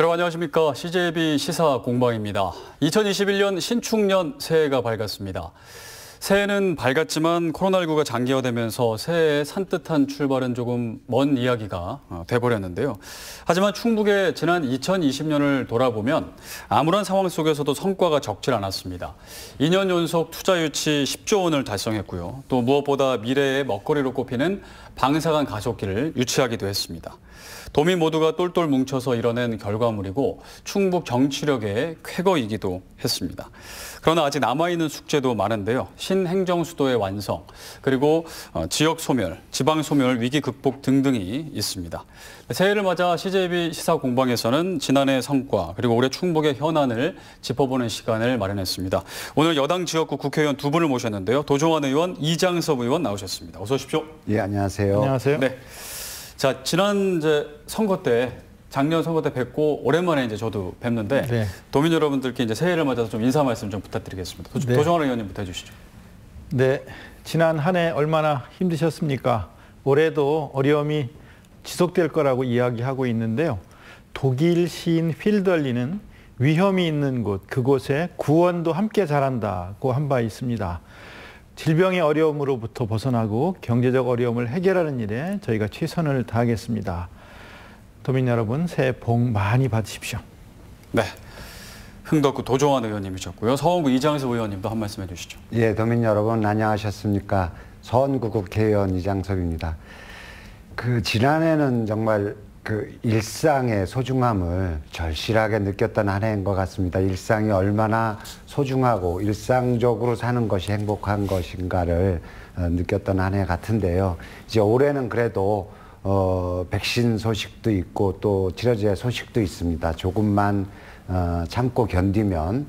여러분 안녕하십니까. CJB 시사 공방입니다. 2021년 신축년 새해가 밝았습니다. 새해는 밝았지만 코로나19가 장기화되면서 새해의 산뜻한 출발은 조금 먼 이야기가 돼버렸는데요. 하지만 충북의 지난 2020년을 돌아보면 암울한 상황 속에서도 성과가 적질 않았습니다. 2년 연속 투자 유치 10조 원을 달성했고요. 또 무엇보다 미래의 먹거리로 꼽히는 방사간 가속기를 유치하기도 했습니다. 도민 모두가 똘똘 뭉쳐서 이뤄낸 결과물이고 충북 정치력의 쾌거이기도 했습니다. 그러나 아직 남아있는 숙제도 많은데요. 신행정수도의 완성, 그리고 지역 소멸, 지방 소멸, 위기 극복 등등이 있습니다. 새해를 맞아 CJB 시사공방에서는 지난해 성과, 그리고 올해 충북의 현안을 짚어보는 시간을 마련했습니다. 오늘 여당 지역구 국회의원 두 분을 모셨는데요. 도종환 의원, 이장섭 의원 나오셨습니다. 어서 오십시오. 예, 안녕하세요. 안녕하세요. 네. 자, 지난 선거 때, 작년 선거 때 뵙고 오랜만에 이제 저도 뵙는데 네. 도민 여러분들께 이제 새해를 맞아서 좀 인사 말씀 좀 부탁드리겠습니다. 네. 도종환 의원님부터 해주시죠. 네, 지난 한 해 얼마나 힘드셨습니까? 올해도 어려움이 지속될 거라고 이야기하고 있는데요. 독일 시인 필덜리는 위험이 있는 곳, 그곳에 구원도 함께 자란다고 한 바 있습니다. 질병의 어려움으로부터 벗어나고 경제적 어려움을 해결하는 일에 저희가 최선을 다하겠습니다. 도민 여러분, 새해 복 많이 받으십시오. 네, 흥덕구 도종환 의원님이셨고요. 서원구 이장섭 의원님도 한 말씀 해주시죠. 예, 도민 여러분 안녕하셨습니까? 서원구 국회의원 이장섭입니다. 지난해는 정말 일상의 소중함을 절실하게 느꼈던 한 해인 것 같습니다. 일상이 얼마나 소중하고 일상적으로 사는 것이 행복한 것인가를 느꼈던 한 해 같은데요. 이제 올해는 그래도 백신 소식도 있고 또 치료제 소식도 있습니다. 조금만 참고 견디면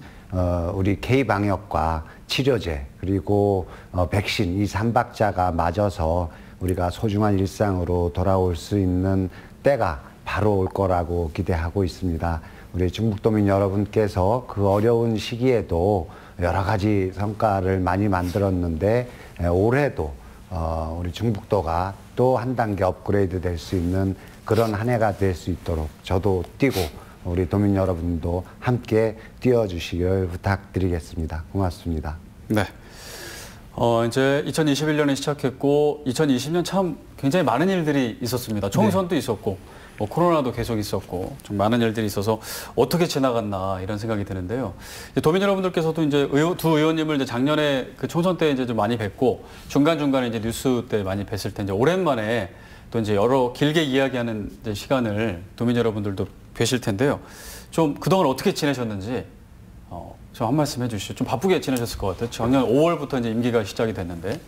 우리 K방역과 치료제 그리고 백신 이 3박자가 맞아서 우리가 소중한 일상으로 돌아올 수 있는 때가 바로 올 거라고 기대하고 있습니다. 우리 충북도민 여러분께서 그 어려운 시기에도 여러 가지 성과를 많이 만들었는데 올해도 우리 충북도가 또 한 단계 업그레이드 될 수 있는 그런 한 해가 될 수 있도록 저도 뛰고 우리 도민 여러분도 함께 뛰어주시길 부탁드리겠습니다. 고맙습니다. 네. 이제 2021년에 시작했고 2020년 참 굉장히 많은 일들이 있었습니다. 총선도 있었고 코로나도 계속 있었고 좀 많은 일들이 있어서 어떻게 지나갔나 이런 생각이 드는데요. 도민 여러분들께서도 이제 두 의원님을 이제 작년에 그 총선 때 이제 좀 많이 뵙고 중간중간에 이제 뉴스 때 많이 뵀을 때 이제 오랜만에 또 이제 여러 길게 이야기하는 이제 시간을 도민 여러분들도 뵈실 텐데요. 좀 그동안 어떻게 지내셨는지 좀 한 말씀 해주시죠. 좀 바쁘게 지내셨을 것 같아요. 작년 5월부터 이제 임기가 시작이 됐는데.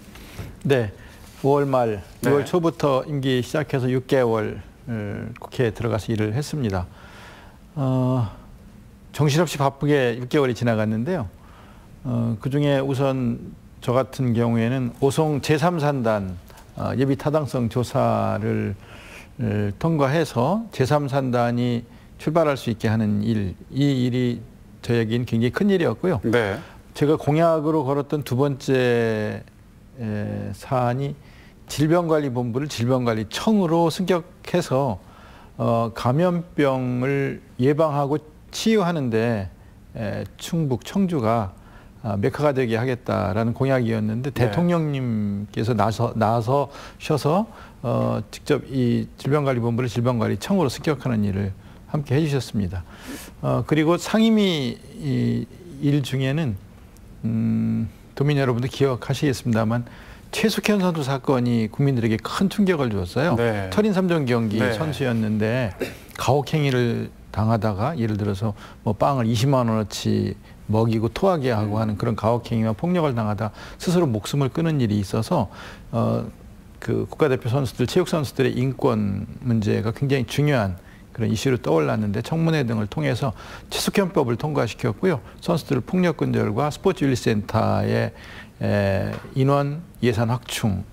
네, 5월 말, 6월 네. 초부터 임기 시작해서 6개월 국회에 들어가서 일을 했습니다. 정신없이 바쁘게 6개월이 지나갔는데요. 그중에 우선 저 같은 경우에는 오송 제3산단 예비 타당성 조사를 통과해서 제3산단이 출발할 수 있게 하는 일, 이 일이 저에게는 굉장히 큰 일이었고요. 네. 제가 공약으로 걸었던 두 번째 사안이 질병관리본부를 질병관리청으로 승격해서 감염병을 예방하고 치유하는데 충북, 청주가 메카가 되게 하겠다라는 공약이었는데 네. 대통령님께서 나서셔서 직접 이 질병관리본부를 질병관리청으로 승격하는 일을 함께 해주셨습니다. 그리고 상임위 일 중에는 도민 여러분도 기억하시겠습니다만 최숙현 선수 사건이 국민들에게 큰 충격을 주었어요. 네. 철인 3종 경기 네. 선수였는데 가혹행위를 당하다가 예를 들어서 뭐 빵을 20만 원어치 먹이고 토하게 하고 하는 그런 가혹행위와 폭력을 당하다 스스로 목숨을 끊은 일이 있어서 그 국가대표 선수들, 체육 선수들의 인권 문제가 굉장히 중요한 그런 이슈로 떠올랐는데 청문회 등을 통해서 최숙현법을 통과시켰고요. 선수들 폭력 근절과 스포츠 윤리센터의 인원 예산 확충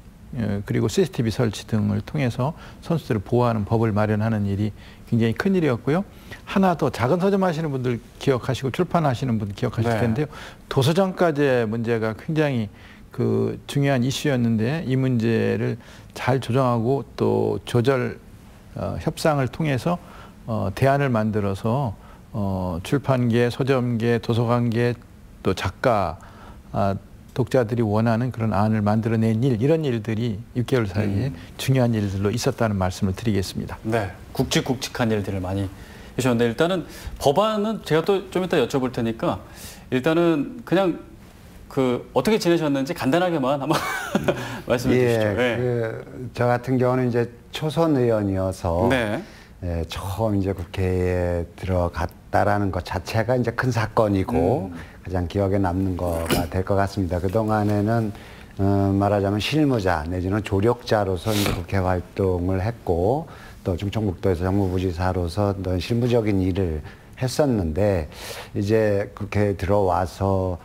그리고 CCTV 설치 등을 통해서 선수들을 보호하는 법을 마련하는 일이 굉장히 큰 일이었고요. 하나 더 작은 서점 하시는 분들 기억하시고 출판하시는 분들 기억하실 네. 텐데요. 도서정가제 문제가 굉장히 그 중요한 이슈였는데 이 문제를 잘 조정하고 또 조절 협상을 통해서 대안을 만들어서 출판계, 서점계, 도서관계 또 작가, 독자들이 원하는 그런 안을 만들어낸 이런 일들이 6개월 사이에 중요한 일들로 있었다는 말씀을 드리겠습니다. 네, 굵직굵직한 일들을 많이 해주셨는데 일단은 법안은 제가 또 좀 이따 여쭤볼 테니까 일단은 그냥 어떻게 지내셨는지 간단하게만 한번 말씀해 주시죠. 네. 저 같은 경우는 이제 초선 의원이어서 네. 처음 이제 국회에 들어갔다라는 것 자체가 이제 큰 사건이고 가장 기억에 남는 거가 될 것 같습니다. 그 동안에는 말하자면 실무자 내지는 조력자로서 이제 국회 활동을 했고 또 충청북도에서 정무부지사로서 어떤 실무적인 일을 했었는데 이제 국회에 들어와서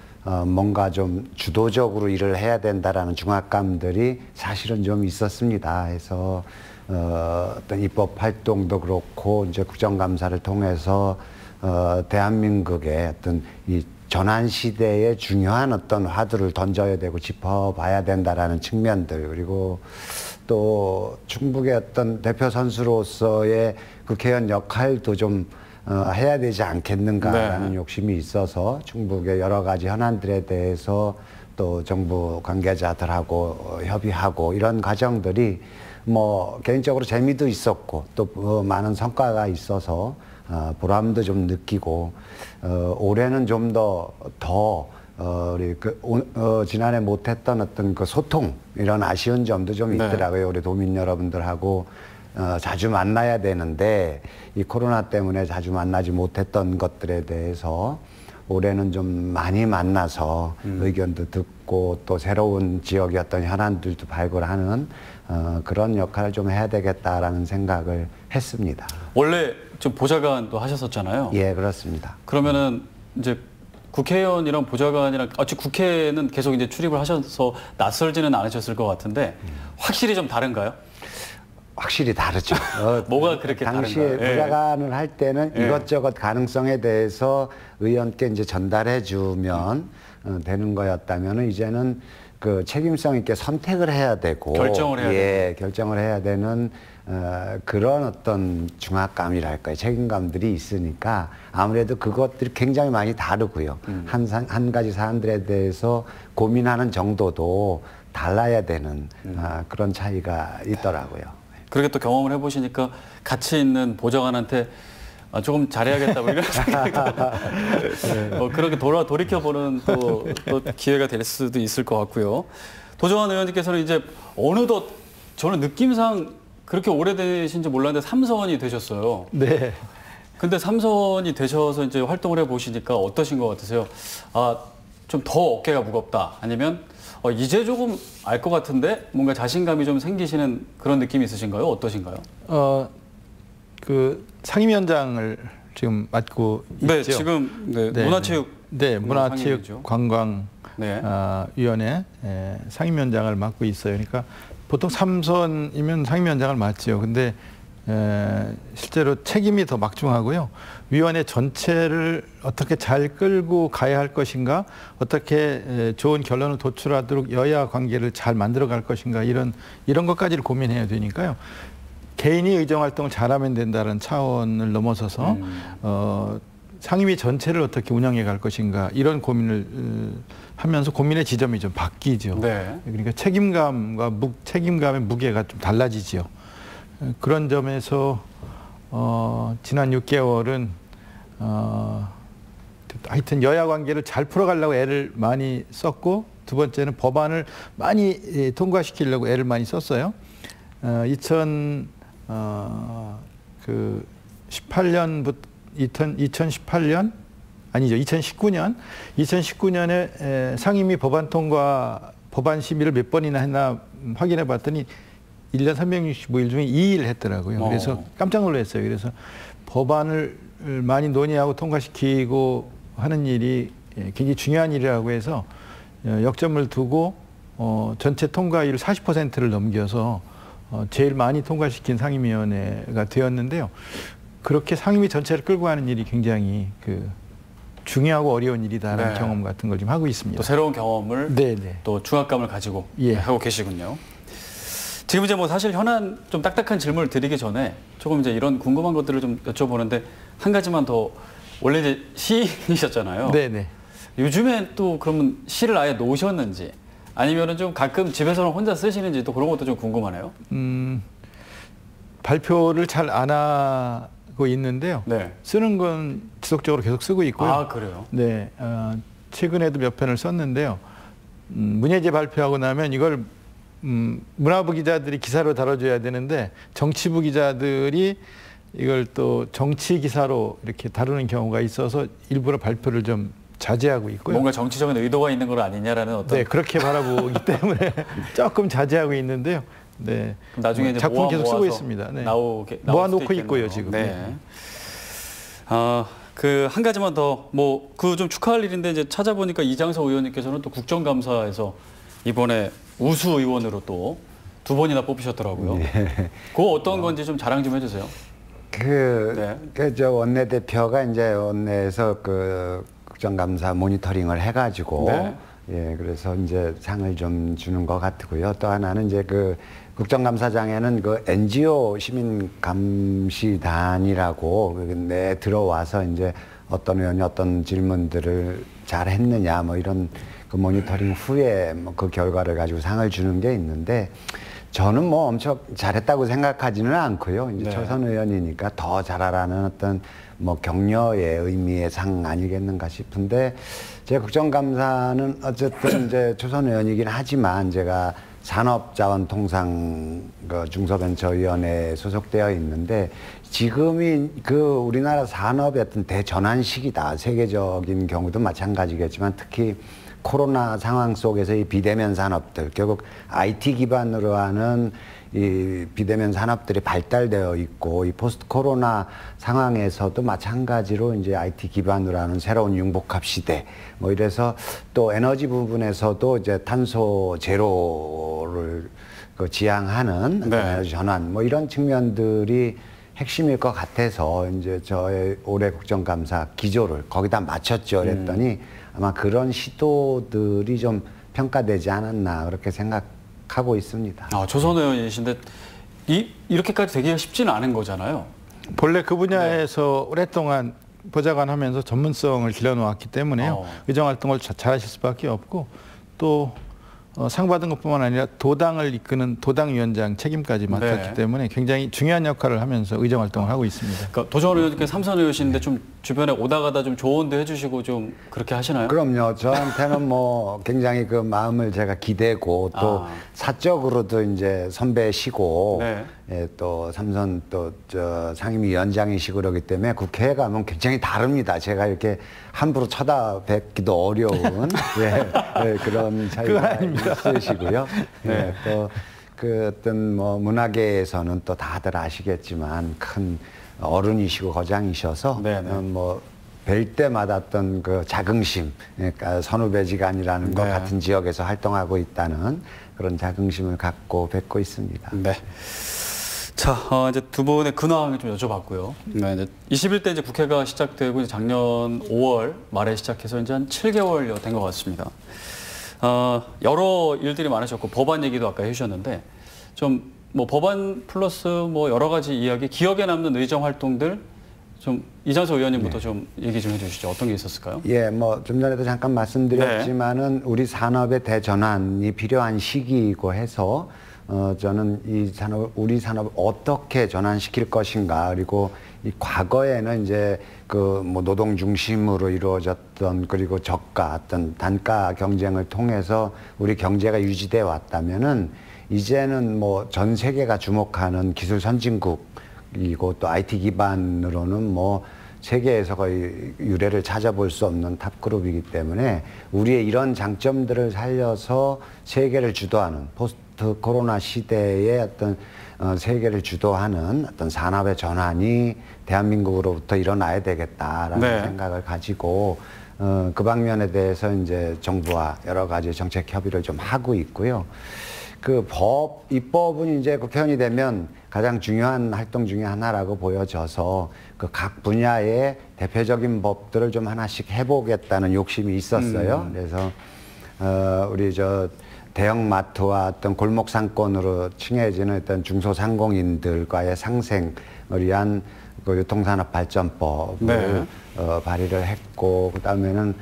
뭔가 좀 주도적으로 일을 해야 된다라는 중압감들이 사실은 좀 있었습니다. 해서 어떤 입법 활동도 그렇고 이제 국정감사를 통해서 대한민국의 어떤 이 전환 시대에 중요한 어떤 화두를 던져야 되고 짚어봐야 된다라는 측면들 그리고 또 충북의 어떤 대표 선수로서의 국회의원 역할도 좀 해야 되지 않겠는가라는 네. 욕심이 있어서 충북의 여러 가지 현안들에 대해서 또 정부 관계자들하고 협의하고 이런 과정들이 뭐 개인적으로 재미도 있었고 또 많은 성과가 있어서 보람도 좀 느끼고 올해는 좀 더 우리 지난해 못했던 어떤 그 소통 이런 아쉬운 점도 좀 있더라고요. 네. 우리 도민 여러분들하고 자주 만나야 되는데 이 코로나 때문에 자주 만나지 못했던 것들에 대해서 올해는 좀 많이 만나서 의견도 듣고 또 새로운 지역의 어떤 현안들도 발굴하는 그런 역할을 좀 해야 되겠다라는 생각을 했습니다. 원래 좀 보좌관도 하셨었잖아요. 예, 그렇습니다. 그러면은 이제 국회의원이랑 보좌관이랑 국회는 계속 이제 출입을 하셔서 낯설지는 않으셨을 것 같은데 확실히 좀 다른가요? 확실히 다르죠. 뭐가 그렇게 당시에 다른가요? 보좌관을 할 때는 이것저것 가능성에 대해서 의원께 이제 전달해주면 되는 거였다면은 이제는 그 책임성 있게 선택을 해야 되고 결정을 해야 되고. 결정을 해야 되는 그런 어떤 중압감이랄까요, 책임감들이 있으니까 아무래도 그것들이 굉장히 많이 다르고요. 한 가지 사안들에 대해서 고민하는 정도도 달라야 되는 그런 차이가 있더라고요. 그렇게 또 경험을 해보시니까 같이 있는 보좌관한테 조금 잘해야겠다고 이런 생각도 그렇게 돌이켜보는 또 기회가 될 수도 있을 것 같고요. 도정환 의원님께서는 이제 어느덧 저는 느낌상 그렇게 오래되신지 몰랐는데 3선이 되셨어요. 네. 근데 3선이 되셔서 이제 활동을 해보시니까 어떠신 것 같으세요? 좀 더 어깨가 무겁다. 아니면 이제 조금 알 것 같은데 뭔가 자신감이 좀 생기시는 그런 느낌이 있으신가요? 어떠신가요? 그 상임위원장을 지금 맡고 네, 있죠. 지금 네, 문화체육 네, 문화체육관광위원회 상임위원장을 맡고 있어요. 그러니까 보통 3선이면 상임위원장을 맡지요. 근데 실제로 책임이 더 막중하고요. 위원회 전체를 어떻게 잘 끌고 가야 할 것인가, 어떻게 좋은 결론을 도출하도록 여야 관계를 잘 만들어 갈 것인가 이런 것까지를 고민해야 되니까요. 개인이 의정 활동을 잘하면 된다는 차원을 넘어서서 상임위 전체를 어떻게 운영해 갈 것인가 이런 고민을 하면서 고민의 지점이 좀 바뀌죠. 네. 그러니까 책임감의 무게가 좀 달라지죠. 그런 점에서 지난 6개월은 하여튼 여야 관계를 잘 풀어가려고 애를 많이 썼고 두 번째는 법안을 많이 통과시키려고 애를 많이 썼어요. 2018년 아니죠. 2019년에 상임위 법안 심의를 몇 번이나 했나 확인해 봤더니 1년 365일 중에 2일 했더라고요. 그래서 깜짝 놀랐어요. 그래서 법안을 많이 논의하고 통과시키고 하는 일이 굉장히 중요한 일이라고 해서 역점을 두고 전체 통과율 40%를 넘겨서 제일 많이 통과시킨 상임위원회가 되었는데요. 그렇게 상임위 전체를 끌고 가는 일이 굉장히 중요하고 어려운 일이다라는 경험 같은 걸 지금 하고 있습니다. 또 새로운 경험을 또 중압감을 가지고 하고 계시군요. 지금 이제 뭐 사실 현안 좀 딱딱한 질문을 드리기 전에 조금 이제 이런 궁금한 것들을 좀 여쭤보는데 한 가지만 더 원래 이제 시인이셨잖아요. 네네. 요즘에 또 그러면 시를 아예 놓으셨는지 아니면은 좀 가끔 집에서는 혼자 쓰시는지 또 그런 것도 좀 궁금하네요. 발표를 잘 안 하고 있는데요. 네. 쓰는 건 지속적으로 계속 쓰고 있고요. 아, 그래요? 네. 최근에도 몇 편을 썼는데요. 문예제 발표하고 나면 이걸 문화부 기자들이 기사로 다뤄줘야 되는데 정치부 기자들이 이걸 또 정치 기사로 이렇게 다루는 경우가 있어서 일부러 발표를 좀 자제하고 있고요. 뭔가 정치적인 의도가 있는 건 아니냐라는 어떤. 네, 그렇게 바라보기 때문에 조금 자제하고 있는데요. 네. 그럼 나중에 이제 작품 계속 쓰고 모아서 있습니다. 네. 나올 모아놓고 수도 있겠네요. 있고요, 지금. 네. 그 한 가지만 더 뭐 그 좀 축하할 일인데 이제 찾아보니까 이장석 의원님께서는 또 국정감사에서 이번에 우수 의원으로 또 2번이나 뽑히셨더라고요. 예. 그거 어떤 건지 좀 자랑 좀 해주세요. 저 원내대표가 이제 원내에서 그 국정감사 모니터링을 해가지고 네. 예, 그래서 이제 상을 좀 주는 것 같고요. 또 하나는 이제 그 국정감사장에는 그 NGO 시민감시단이라고 내 들어와서 이제 어떤 의원이 어떤 질문들을 잘 했느냐 뭐 이런 그 모니터링 후에 뭐 그 결과를 가지고 상을 주는 게 있는데 저는 뭐 엄청 잘했다고 생각하지는 않고요. 이제 네. 초선 의원이니까 더 잘하라는 어떤 뭐 격려의 의미의 상 아니겠는가 싶은데 제 국정감사는 어쨌든 이제 초선 의원이긴 하지만 제가 산업자원통상 그 중소벤처위원회에 소속되어 있는데 지금이 그 우리나라 산업의 어떤 대전환 시기다. 세계적인 경우도 마찬가지겠지만 특히 코로나 상황 속에서 이 비대면 산업들, 결국 IT 기반으로 하는 이 비대면 산업들이 발달되어 있고, 이 포스트 코로나 상황에서도 마찬가지로 이제 IT 기반으로 하는 새로운 융복합 시대, 뭐 이래서 또 에너지 부분에서도 이제 탄소 제로를 그 지향하는 네. 에너지 전환, 뭐 이런 측면들이 핵심일 것 같아서 이제 저의 올해 국정감사 기조를 거기다 맞췄죠. 그랬더니 아마 그런 시도들이 좀 평가되지 않았나 그렇게 생각하고 있습니다. 조선 의원이신데 이렇게까지 되기가 쉽지는 않은 거잖아요. 본래 그 분야에서 오랫동안 보좌관 하면서 전문성을 길러놓았기 때문에요. 의정 활동을 잘하실 수밖에 없고 또 상 받은 것뿐만 아니라 도당을 이끄는 도당위원장 책임까지 맡았기 네. 때문에 굉장히 중요한 역할을 하면서 의정 활동을 하고 있습니다. 그러니까 도정원 의원님께 삼선 의원이신데 좀 주변에 오다 가다 좀 조언도 해주시고 좀 그렇게 하시나요? 그럼요. 저한테는 뭐 굉장히 그 마음을 제가 기대고 또 사적으로도 이제 선배시고 네. 예, 또 삼선 또 저 상임위원장이시고 그러기 때문에 국회에 가면 굉장히 다릅니다. 제가 이렇게 함부로 쳐다뵙기도 어려운 예, 예, 그런 차이가 있으시고요. 예, 또 그 어떤 뭐 문화계에서는 또 다들 아시겠지만 큰 어른이시고 거장이셔서 뭐 뵐 때마다 어떤 그 자긍심, 그러니까 선후배지간이라는 것 네. 같은 지역에서 활동하고 있다는 그런 자긍심을 갖고 뵙고 있습니다. 네. 자, 이제 두 분의 근황을 좀 여쭤봤고요. 네, 이제 21대 이제 국회가 시작되고 이제 작년 5월 말에 시작해서 이제 한 7개월여 된 것 같습니다. 여러 일들이 많으셨고 법안 얘기도 아까 해주셨는데 좀 뭐 법안 플러스 뭐 여러 가지 이야기, 기억에 남는 의정 활동들 좀 이장석 의원님부터 좀 얘기 좀 해주시죠. 어떤 게 있었을까요? 예, 뭐 좀 전에도 잠깐 말씀드렸지만은 우리 산업의 대전환이 필요한 시기이고 해서 저는 이 산업, 우리 산업을 어떻게 전환시킬 것인가, 그리고 이 과거에는 이제 그 뭐 노동 중심으로 이루어졌던 그리고 저가 어떤 단가 경쟁을 통해서 우리 경제가 유지돼 왔다면은 이제는 뭐 전 세계가 주목하는 기술 선진국이고 또 IT 기반으로는 뭐 세계에서 거의 유례를 찾아볼 수 없는 탑그룹이기 때문에 우리의 이런 장점들을 살려서 세계를 주도하는 포스트 코로나 시대의 어떤 세계를 주도하는 어떤 산업의 전환이 대한민국으로부터 일어나야 되겠다라는 네. 생각을 가지고 그 방면에 대해서 이제 정부와 여러 가지 정책 협의를 좀 하고 있고요. 그 입법은 이제 국회의원이 되면 가장 중요한 활동 중에 하나라고 보여져서 그 각 분야의 대표적인 법들을 좀 하나씩 해보겠다는 욕심이 있었어요. 그래서 우리 대형마트와 어떤 골목 상권으로 칭해지는 어떤 중소상공인들과의 상생을 위한 그 유통산업발전법을 네. 발의를 했고, 그다음에는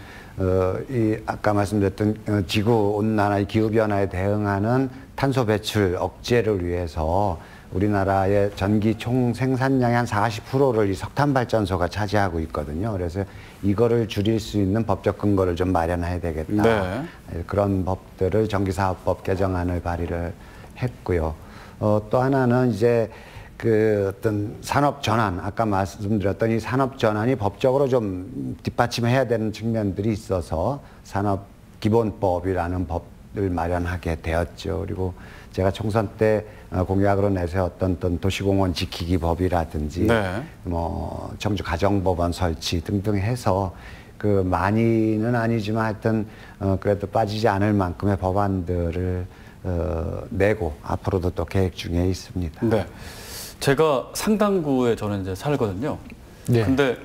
이 아까 말씀드렸던 지구 온난화, 기후 변화에 대응하는 탄소 배출 억제를 위해서 우리나라의 전기 총 생산량의 한 40%를 이 석탄 발전소가 차지하고 있거든요. 그래서 이거를 줄일 수 있는 법적 근거를 좀 마련해야 되겠다. 네. 그런 법들을 전기사업법 개정안을 발의를 했고요. 또 하나는 이제 그 어떤 산업 전환, 아까 말씀드렸던 이 산업 전환이 법적으로 좀 뒷받침해야 되는 측면들이 있어서 산업 기본법이라는 법을 마련하게 되었죠. 그리고 제가 총선 때 공약으로 내세웠던 어떤 도시공원 지키기 법이라든지 네. 뭐 청주 가정법원 설치 등등 해서 그 많이는 아니지만 하여튼 그래도 빠지지 않을 만큼의 법안들을 내고 앞으로도 또 계획 중에 있습니다. 네. 제가 상당구에 저는 이제 살거든요. 네. 근데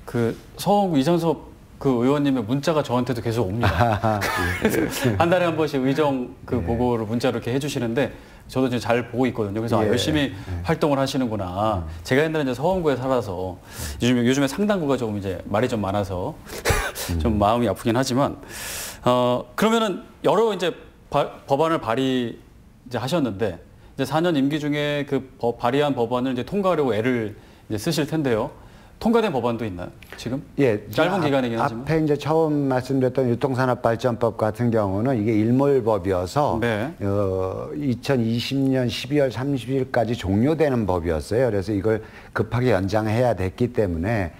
그 서원구 이정섭 그 의원님의 문자가 저한테도 계속 옵니다. 한 달에 한 번씩 의정 그 보고를 문자로 이렇게 해주시는데 저도 지금 잘 보고 있거든요. 그래서 아, 열심히 활동을 하시는구나. 제가 옛날에 이제 서원구에 살아서 요즘에 상당구가 조금 이제 말이 좀 많아서 좀 마음이 아프긴 하지만 그러면은 여러 이제 법안을 발의 이제 하셨는데 이제 4년 임기 중에 그 발의한 법안을 이제 통과하려고 애를 이제 쓰실 텐데요. 통과된 법안도 있나요, 지금? 예, 짧은 기간이긴 하지만. 앞에 이제 처음 말씀드렸던 유통산업발전법 같은 경우는 이게 일몰법이어서 네. 2020년 12월 30일까지 종료되는 법이었어요. 그래서 이걸 급하게 연장해야 됐기 때문에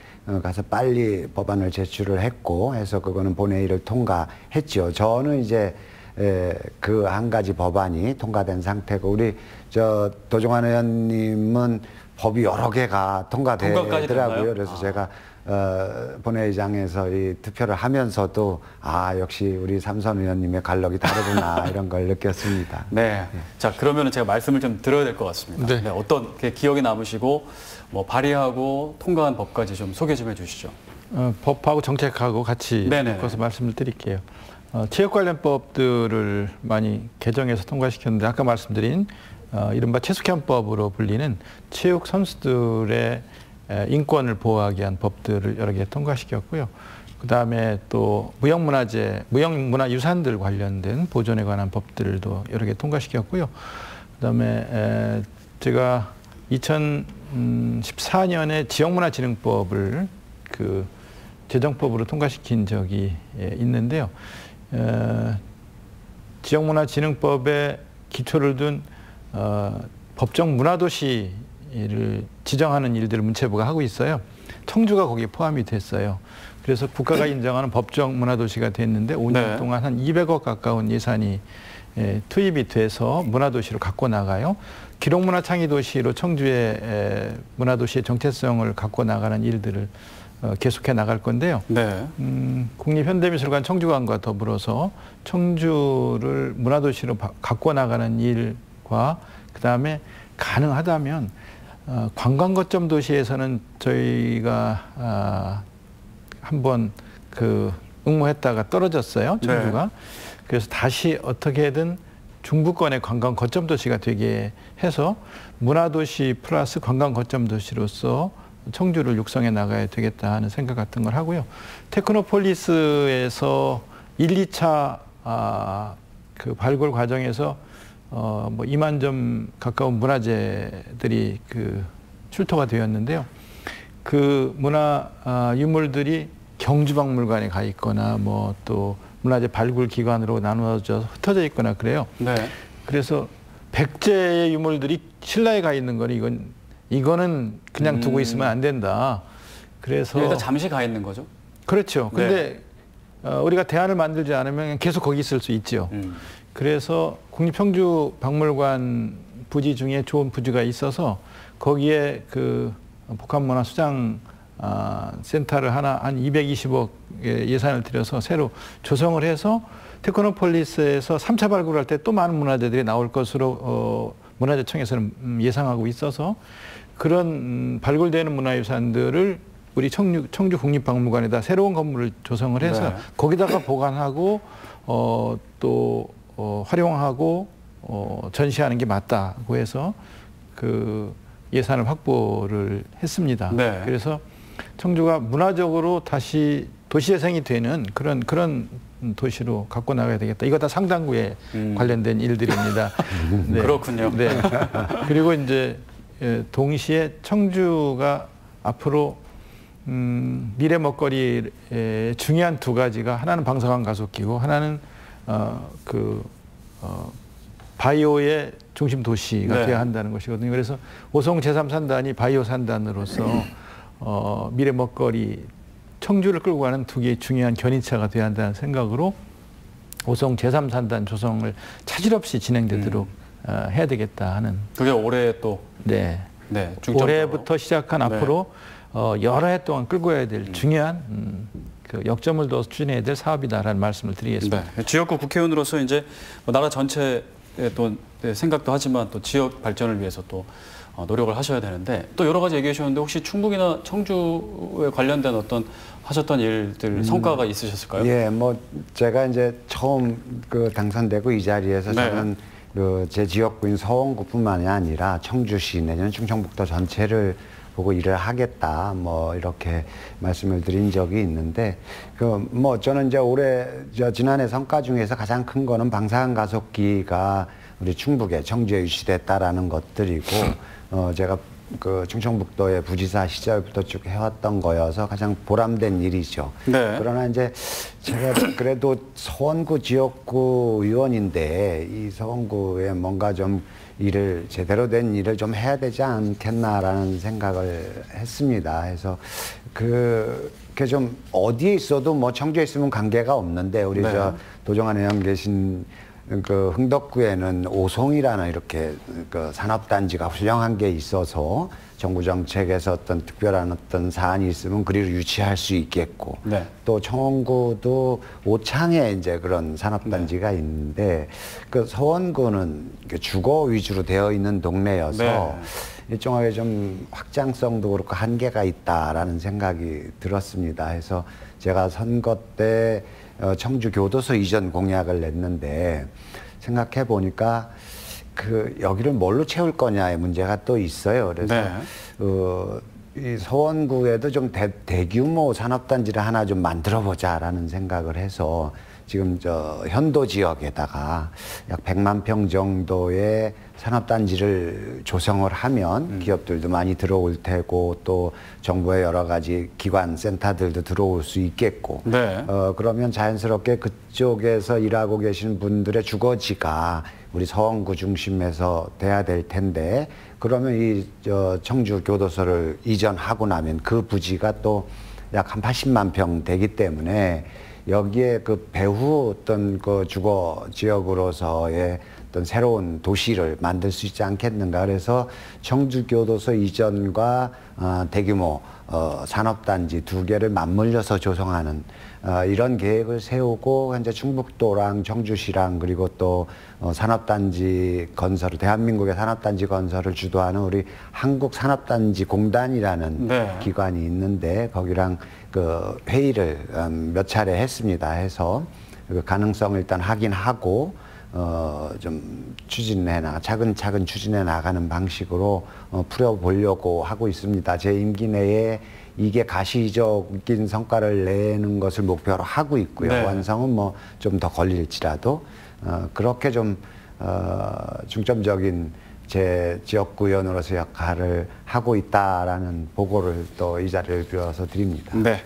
가서 빨리 법안을 제출을 했고 해서 그거는 본회의를 통과했죠. 저는 이제 그 한 가지 법안이 통과된 상태고 우리 저 도종환 의원님은 법이 여러 개가 통과되더라고요. 그래서 제가 본회의장에서 이 투표를 하면서도 아 역시 우리 삼선 의원님의 관록이 다르구나 이런 걸 느꼈습니다. 네. 자 그러면은 제가 말씀을 좀 드려야 될 것 같습니다. 네. 네, 어떤 게 기억에 남으시고 뭐 발의하고 통과한 법까지 좀 소개 좀 해주시죠. 법하고 정책하고 같이 네네네. 묶어서 말씀을 드릴게요. 체육 관련 법들을 많이 개정해서 통과시켰는데 아까 말씀드린 이른바 최숙현법으로 불리는 체육 선수들의 인권을 보호하기 위한 법들을 여러 개 통과시켰고요. 그다음에 또 무형문화유산들 관련된 보존에 관한 법들도 여러 개 통과시켰고요. 그다음에 제가 2014년에 지역문화진흥법을 그 제정법으로 통과시킨 적이 있는데요. 지역문화진흥법에 기초를 둔 법정 문화도시를 지정하는 일들을 문체부가 하고 있어요. 청주가 거기에 포함이 됐어요. 그래서 국가가 인정하는 법정 문화도시가 됐는데 5년 네. 동안 한 200억 가까운 예산이 투입이 돼서 문화도시로 갖고 나가요. 기록문화창의도시로 청주의 문화도시의 정체성을 갖고 나가는 일들을 계속해 나갈 건데요. 네. 국립현대미술관 청주관과 더불어서 청주를 문화도시로 갖고 나가는 일과 그다음에 가능하다면 관광거점 도시에서는 저희가 한번 그 응모했다가 떨어졌어요. 청주가. 네. 그래서 다시 어떻게든 중부권의 관광거점 도시가 되게 해서 문화도시 플러스 관광거점 도시로서 청주를 육성해 나가야 되겠다 하는 생각 같은 걸 하고요. 테크노폴리스에서 1, 2차 그 발굴 과정에서 뭐 2만 점 가까운 문화재들이 그 출토가 되었는데요. 그 문화 유물들이 경주박물관에 가 있거나 뭐 또 문화재 발굴 기관으로 나누어져 흩어져 있거나 그래요. 네. 그래서 백제의 유물들이 신라에 가 있는 거는 이거는 그냥 두고 있으면 안 된다. 그래서 일단 잠시 가 있는 거죠. 그렇죠. 근데 우리가 대안을 만들지 않으면 계속 거기 있을 수 있죠. 그래서 국립청주박물관 부지 중에 좋은 부지가 있어서 거기에 그 복합문화수장 센터를 하나 한 220억 예산을 들여서 새로 조성을 해서 테크노폴리스에서 3차 발굴할 때 또 많은 문화재들이 나올 것으로 문화재청에서는 예상하고 있어서 그런 발굴되는 문화유산들을 우리 청주 국립박물관에다 새로운 건물을 조성을 해서 네. 거기다가 보관하고 또 활용하고 전시하는 게 맞다고 해서 그 예산을 확보를 했습니다. 네. 그래서 청주가 문화적으로 다시 도시재생이 되는 그런 도시로 갖고 나가야 되겠다. 이거 다 상당구에 관련된 일들입니다. 네. 그렇군요. 네. 그리고 이제 동시에 청주가 앞으로 미래 먹거리의 중요한 두 가지가 하나는 방사능 가속기고 하나는 바이오의 중심 도시가 네. 되어야 한다는 것이거든요. 그래서 오송 제3산단이 바이오 산단으로서 미래 먹거리 청주를 끌고 가는 두 개의 중요한 견인차가 되어야 한다는 생각으로 오송 제3산단 조성을 차질 없이 진행되도록 해야 되겠다 하는. 그게 올해 또 네. 중점적으로. 올해부터 시작한 앞으로 여러 해 동안 끌고 가야 될 중요한 그 역점을 둬서 추진해야 될 사업이다라는 말씀을 드리겠습니다. 네. 지역구 국회의원으로서 이제 나라 전체의 또 생각도 하지만 또 지역 발전을 위해서 또 노력을 하셔야 되는데 또 여러 가지 얘기해 주셨는데 혹시 충북이나 청주에 관련된 어떤 하셨던 일들 성과가 있으셨을까요? 예, 뭐 제가 이제 처음 그 당선되고 이 자리에서 네. 저는 그 제 지역구인 서원구뿐만이 아니라 청주시 내지는 충청북도 전체를 보고 일을 하겠다 뭐 이렇게 말씀을 드린 적이 있는데 그 뭐 저는 이제 올해 지난해 성과 중에서 가장 큰 거는 방사능 가속기가 우리 충북에 청주에 유치됐다라는 것들이고 제가 그 충청북도의 부지사 시절부터 쭉 해왔던 거여서 가장 보람된 일이죠. 네. 그러나 이제 제가 그래도 서원구 지역구 의원인데 이 서원구에 뭔가 좀 일을 제대로 된 일을 좀 해야 되지 않겠나라는 생각을 했습니다. 그래서 그게 좀 어디에 있어도 뭐 청주에 있으면 관계가 없는데 우리 네. 저 도정환 의원 계신 그 흥덕구에는 오송이라는 이렇게 그 산업단지가 훌륭한 게 있어서 정부 정책에서 어떤 특별한 어떤 사안이 있으면 그리를 유치할 수 있겠고 네. 또 청원구도 오창에 이제 그런 산업단지가 있는데 그 서원구는 주거 위주로 되어 있는 동네여서 네. 일정하게 좀 확장성도 그렇고 한계가 있다라는 생각이 들었습니다. 해서 제가 선거 때 청주 교도소 이전 공약을 냈는데 생각해 보니까 여기를 뭘로 채울 거냐의 문제가 또 있어요. 그래서 네. 이 서원구에도 좀 대규모 산업단지를 하나 좀 만들어 보자라는 생각을 해서 지금 현도 지역에다가 약 100만 평 정도의 산업단지를 조성을 하면 기업들도 많이 들어올 테고 또 정부의 여러 가지 기관 센터들도 들어올 수 있겠고 네. 그러면 자연스럽게 그쪽에서 일하고 계신 분들의 주거지가 우리 서원구 중심에서 돼야 될 텐데 그러면 이 청주 교도소를 이전하고 나면 그 부지가 또 약 한 80만 평 되기 때문에 여기에 그 배후 어떤 그 주거 지역으로서의 어떤 새로운 도시를 만들 수 있지 않겠는가. 그래서 청주교도소 이전과 대규모 산업단지 두 개를 맞물려서 조성하는 이런 계획을 세우고 현재 충북도랑 청주시랑 그리고 또 산업단지 건설을 대한민국의 산업단지 건설을 주도하는 우리 한국산업단지 공단이라는 네. 기관이 있는데 거기랑 그 회의를 몇 차례 했습니다. 해서 그 가능성을 일단 확인하고 좀 차근차근 추진해 나가는 방식으로 풀어보려고 하고 있습니다. 제 임기 내에 이게 가시적인 성과를 내는 것을 목표로 하고 있고요. 네. 완성은 뭐 좀 더 걸릴지라도 그렇게 좀 중점적인 제 지역구 의원으로서 역할을 하고 있다라는 보고를 또 이 자리를 빌어서 드립니다. 네.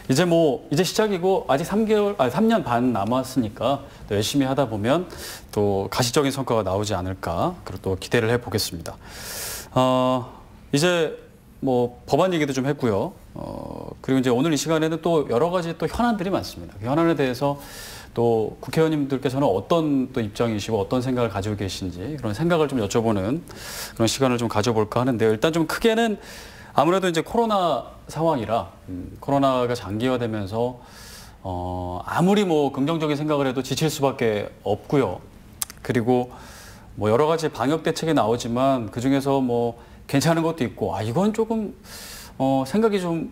이제 시작이고 아직 3년 반 남았으니까 또 열심히 하다 보면 또 가시적인 성과가 나오지 않을까 그리고 또 기대를 해보겠습니다. 이제 뭐 법안 얘기도 좀 했고요. 그리고 이제 오늘 이 시간에는 또 여러 가지 또 현안들이 많습니다. 그 현안에 대해서 또 국회의원님들께서는 어떤 또 입장이시고 어떤 생각을 가지고 계신지 그런 생각을 좀 여쭤보는 그런 시간을 좀 가져볼까 하는데요. 일단 좀 크게는 아무래도 이제 코로나 상황이라 코로나가 장기화되면서 아무리 뭐 긍정적인 생각을 해도 지칠 수밖에 없고요. 그리고 뭐 여러 가지 방역 대책이 나오지만 그 중에서 뭐 괜찮은 것도 있고 이건 조금 생각이 좀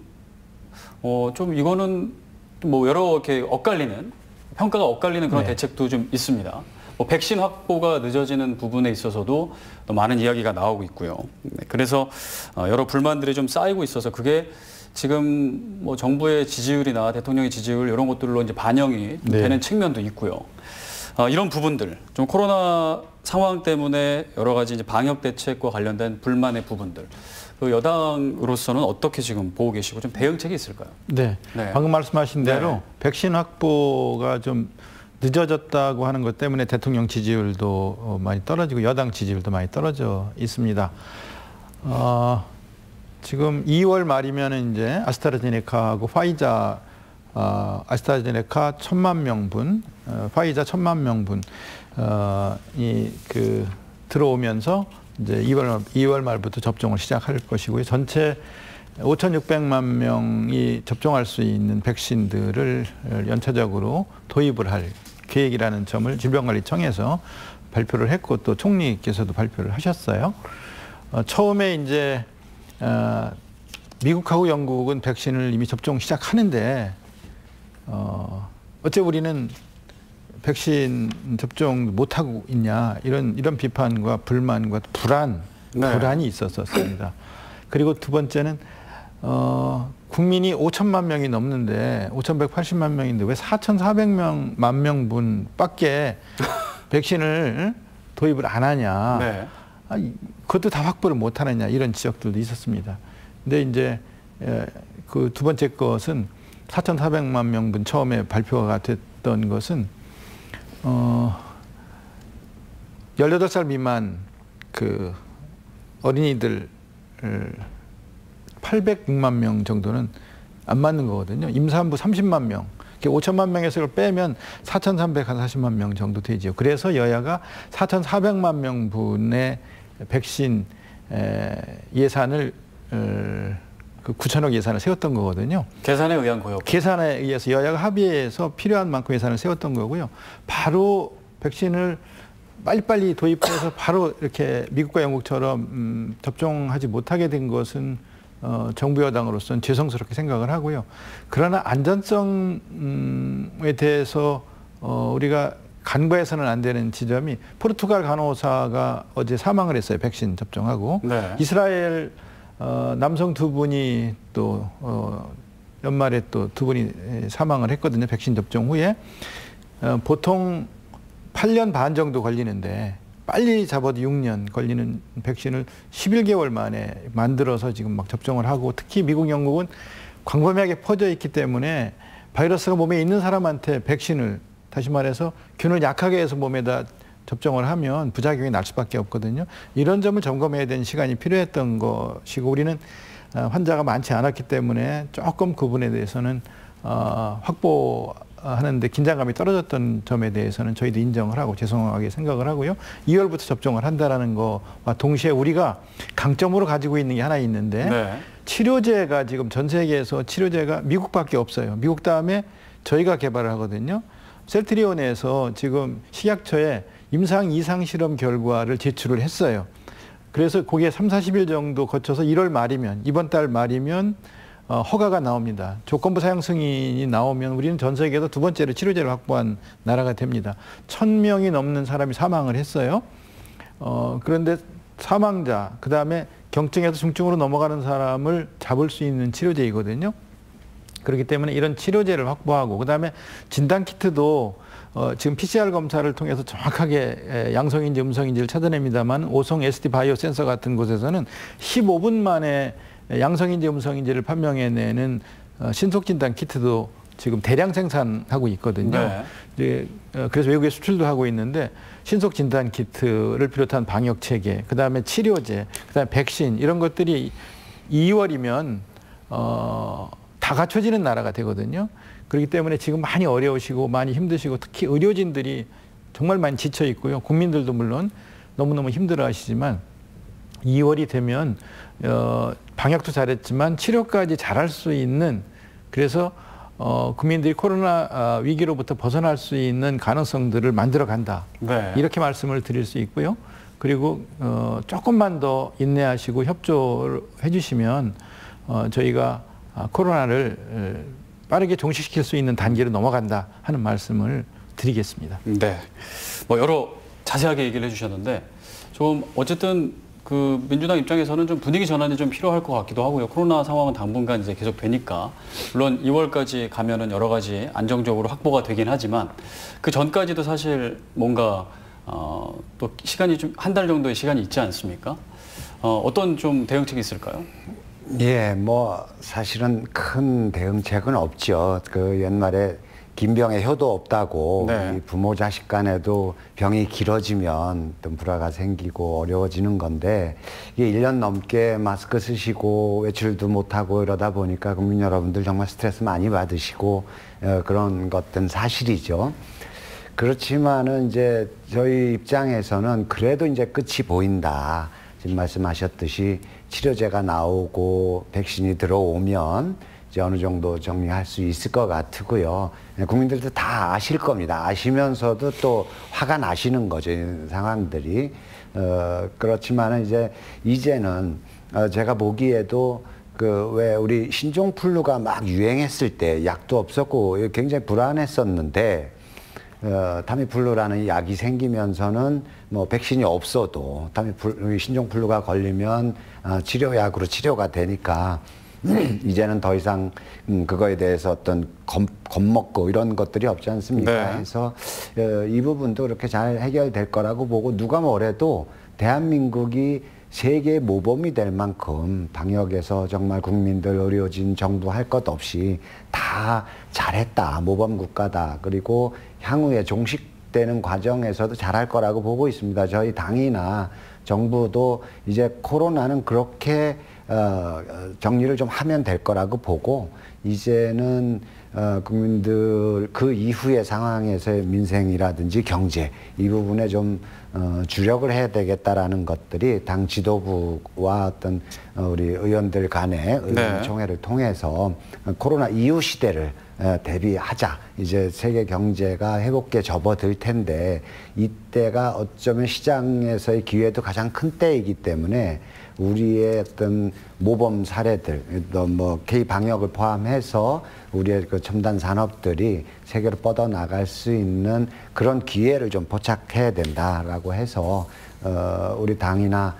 이거는 뭐 여러 이렇게 평가가 엇갈리는 그런 네. 대책도 좀 있습니다. 뭐 백신 확보가 늦어지는 부분에 있어서도 또 많은 이야기가 나오고 있고요. 그래서 여러 불만들이 좀 쌓이고 있어서 그게 지금 뭐 정부의 지지율이나 대통령의 지지율 이런 것들로 이제 반영이 네. 되는 측면도 있고요. 이런 부분들, 좀 코로나 상황 때문에 여러 가지 이제 방역 대책과 관련된 불만의 부분들, 그 여당으로서는 어떻게 지금 보고 계시고 좀 대응책이 있을까요? 네. 네. 방금 말씀하신 대로 네. 백신 확보가 좀 늦어졌다고 하는 것 때문에 대통령 지지율도 많이 떨어지고 여당 지지율도 많이 떨어져 있습니다. 지금 2월 말이면 이제 아스트라제네카하고 파이자, 아스트라제네카 1,000만 명분, 파이자 1,000만 명분, 들어오면서 이제 2월 말부터 접종을 시작할 것이고요. 전체 5,600만 명이 접종할 수 있는 백신들을 연차적으로 도입을 할 계획이라는 점을 질병관리청에서 발표를 했고 또 총리께서도 발표를 하셨어요. 처음에 이제 미국하고 영국은 백신을 이미 접종 시작하는데 어째 우리는 백신 접종 못하고 있냐 이런 비판과 불만과 불안이 있었습니다. 그리고 두 번째는 국민이 5천만 명이 넘는데 5,180만 명인데 왜 4,400만 명분밖에 백신을 도입을 안 하냐. 네. 그것도 다 확보를 못 하느냐 이런 지적들도 있었습니다. 근데 이제 그 두 번째 것은 4,400만 명분 처음에 발표가 됐던 것은 18살 미만 그 어린이들 806만 명 정도는 안 맞는 거거든요. 임산부 30만 명. 5천만 명에서 빼면 4,340만 명 정도 되죠. 그래서 여야가 4,400만 명분의 백신 예산을 그 9천억 예산을 세웠던 거거든요. 계산에 의한 거요. 계산에 의해서 여야가 합의해서 필요한 만큼 예산을 세웠던 거고요. 바로 백신을 빨리빨리 도입해서 바로 이렇게 미국과 영국처럼 접종하지 못하게 된 것은 정부 여당으로서는 죄송스럽게 생각을 하고요. 그러나 안전성에 대해서 우리가 간과해서는 안 되는 지점이 포르투갈 간호사가 어제 사망을 했어요. 백신 접종하고. 네. 이스라엘 남성 두 분이 또 연말에 또 두 분이 사망을 했거든요. 백신 접종 후에. 보통 8년 반 정도 걸리는데 빨리 잡아도 6년 걸리는 백신을 11개월 만에 만들어서 지금 막 접종을 하고 특히 미국, 영국은 광범위하게 퍼져 있기 때문에 바이러스가 몸에 있는 사람한테 백신을 다시 말해서 균을 약하게 해서 몸에다 접종을 하면 부작용이 날 수밖에 없거든요. 이런 점을 점검해야 되는 시간이 필요했던 것이고 우리는 환자가 많지 않았기 때문에 조금 그 부분에 대해서는 확보하는데 긴장감이 떨어졌던 점에 대해서는 저희도 인정을 하고 죄송하게 생각을 하고요. 2월부터 접종을 한다라는 것과 동시에 우리가 강점으로 가지고 있는 게 하나 있는데 네. 치료제가 지금 전 세계에서 치료제가 미국밖에 없어요. 미국 다음에 저희가 개발을 하거든요. 셀트리온에서 지금 식약처에 임상 이상 실험 결과를 제출을 했어요. 그래서 거기에 30-40일 정도 거쳐서 1월 말이면 이번 달 말이면 허가가 나옵니다. 조건부 사용 승인이 나오면 우리는 전 세계에서 두 번째로 치료제를 확보한 나라가 됩니다. 1,000명이 넘는 사람이 사망을 했어요. 그런데 사망자, 그 다음에 경증에서 중증으로 넘어가는 사람을 잡을 수 있는 치료제이거든요. 그렇기 때문에 이런 치료제를 확보하고 그 다음에 진단키트도 지금 PCR 검사를 통해서 정확하게 양성인지 음성인지를 찾아냅니다만 오송 SD 바이오 센서 같은 곳에서는 15분 만에 양성인지 음성인지를 판명해내는 신속진단 키트도 지금 대량 생산하고 있거든요. 네. 그래서 외국에 수출도 하고 있는데 신속진단 키트를 비롯한 방역 체계, 그 다음에 치료제, 그 다음에 백신 이런 것들이 2월이면 다 갖춰지는 나라가 되거든요. 그렇기 때문에 지금 많이 어려우시고 많이 힘드시고 특히 의료진들이 정말 많이 지쳐 있고요. 국민들도 물론 너무너무 힘들어 하시지만 2월이 되면 방역도 잘했지만 치료까지 잘할 수 있는 그래서 국민들이 코로나 위기로부터 벗어날 수 있는 가능성들을 만들어 간다. 네. 이렇게 말씀을 드릴 수 있고요. 그리고 조금만 더 인내하시고 협조해 주시면 저희가 코로나를 빠르게 종식시킬 수 있는 단계로 넘어간다 하는 말씀을 드리겠습니다. 네. 뭐 여러 자세하게 얘기를 해주셨는데 좀 어쨌든 그 민주당 입장에서는 좀 분위기 전환이 좀 필요할 것 같기도 하고요. 코로나 상황은 당분간 이제 계속 되니까 물론 2월까지 가면은 여러 가지 안정적으로 확보가 되긴 하지만 그 전까지도 사실 뭔가 또 시간이 좀 한 달 정도의 시간이 있지 않습니까? 어떤 좀 대응책이 있을까요? 예, 뭐 사실은 큰 대응책은 없죠. 그 옛말에 긴 병에 효도 없다고 네. 이 부모 자식 간에도 병이 길어지면 어떤 불화가 생기고 어려워지는 건데 이게 1년 넘게 마스크 쓰시고 외출도 못하고 이러다 보니까 국민 여러분들 정말 스트레스 많이 받으시고 그런 것들은 사실이죠. 그렇지만은 이제 저희 입장에서는 그래도 이제 끝이 보인다. 지금 말씀하셨듯이 치료제가 나오고 백신이 들어오면 이제 어느 정도 정리할 수 있을 것 같고요. 국민들도 다 아실 겁니다. 아시면서도 또 화가 나시는 거죠. 이런 상황들이. 그렇지만은 이제는 제가 보기에도 그 왜 우리 신종플루가 막 유행했을 때 약도 없었고 굉장히 불안했었는데 타미플루라는 약이 생기면서는 뭐 백신이 없어도 신종플루가 걸리면 치료약으로 치료가 되니까 이제는 더 이상 그거에 대해서 어떤 겁먹고 이런 것들이 없지 않습니까? 네. 그래서 이 부분도 그렇게 잘 해결될 거라고 보고 누가 뭐래도 대한민국이 세계 모범이 될 만큼 방역에서 정말 국민들, 의료진, 정부 할 것 없이 다 잘했다, 모범 국가다. 그리고 향후에 종식되는 과정에서도 잘할 거라고 보고 있습니다. 저희 당이나 정부도 이제 코로나는 그렇게 정리를 좀 하면 될 거라고 보고 이제는 국민들 그 이후의 상황에서의 민생이라든지 경제 이 부분에 좀 주력을 해야 되겠다라는 것들이 당 지도부와 어떤 우리 의원들 간의 의원총회를 통해서 코로나 이후 시대를 대비하자. 이제 세계 경제가 회복기에 접어들 텐데 이때가 어쩌면 시장에서의 기회도 가장 큰 때이기 때문에 우리의 어떤 모범 사례들, 또 뭐 K 방역을 포함해서 우리의 그 첨단 산업들이 세계로 뻗어 나갈 수 있는 그런 기회를 좀 포착해야 된다라고 해서 우리 당이나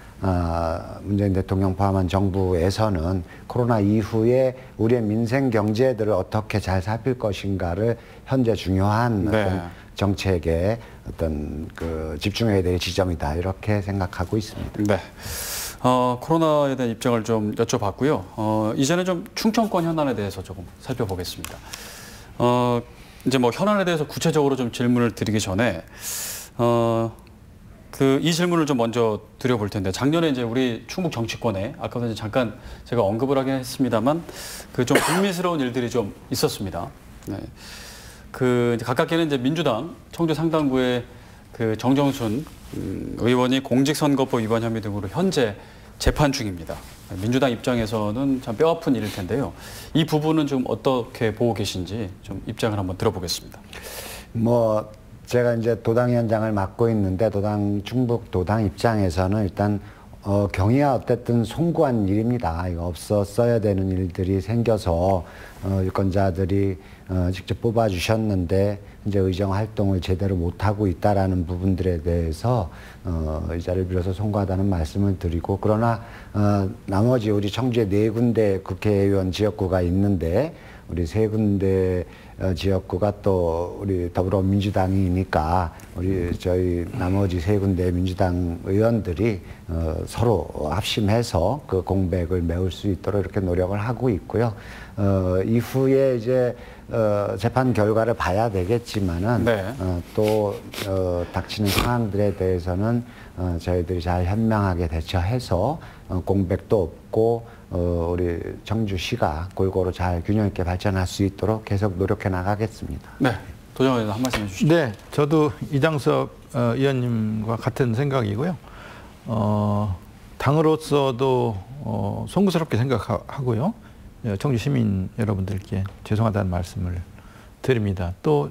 문재인 대통령 포함한 정부에서는 코로나 이후에 우리의 민생 경제들을 어떻게 잘 살필 것인가를 현재 중요한 어떤 정책에 어떤 그 집중해야 될 지점이다 이렇게 생각하고 있습니다. 네. 코로나에 대한 입장을 좀 여쭤봤고요. 이제는 좀 충청권 현안에 대해서 조금 살펴보겠습니다. 이제 뭐 현안에 대해서 구체적으로 좀 질문을 드리기 전에 이 질문을 좀 먼저 드려볼 텐데 작년에 이제 우리 충북 정치권에 아까도 이제 잠깐 제가 언급을 하긴 했습니다만 그 좀 불미스러운 일들이 좀 있었습니다. 네. 그 가깝게는 이제 민주당 청주 상당구의 그 정정순 의원이 공직선거법 위반 혐의 등으로 현재 재판 중입니다. 민주당 입장에서는 참 뼈아픈 일일 텐데요. 이 부분은 좀 어떻게 보고 계신지 좀 입장을 한번 들어보겠습니다. 뭐 제가 이제 도당위원장을 맡고 있는데 충북 도당 입장에서는 일단 경위가 어쨌든 송구한 일입니다. 이거 없었어야 되는 일들이 생겨서 유권자들이 직접 뽑아주셨는데 이제 의정 활동을 제대로 못하고 있다라는 부분들에 대해서 이 자리를 빌어서 송구하다는 말씀을 드리고 그러나 나머지 우리 청주에 4군데 국회의원 지역구가 있는데 우리 3군데 지역구가 또 우리 더불어민주당이니까 저희 나머지 3군데 민주당 의원들이 서로 합심해서 그 공백을 메울 수 있도록 이렇게 노력을 하고 있고요. 이후에 이제 재판 결과를 봐야 되겠지만은 또 닥치는 상황들에 대해서는 저희들이 잘 현명하게 대처해서 공백도 없고 우리 청주시가 골고루 잘 균형 있게 발전할 수 있도록 계속 노력해 나가겠습니다. 네, 도정 의원 한 말씀 해주시죠. 네, 저도 이장섭 의원님과 같은 생각이고요. 당으로서도 송구스럽게 생각하고요. 청주 시민 여러분들께 죄송하다는 말씀을 드립니다. 또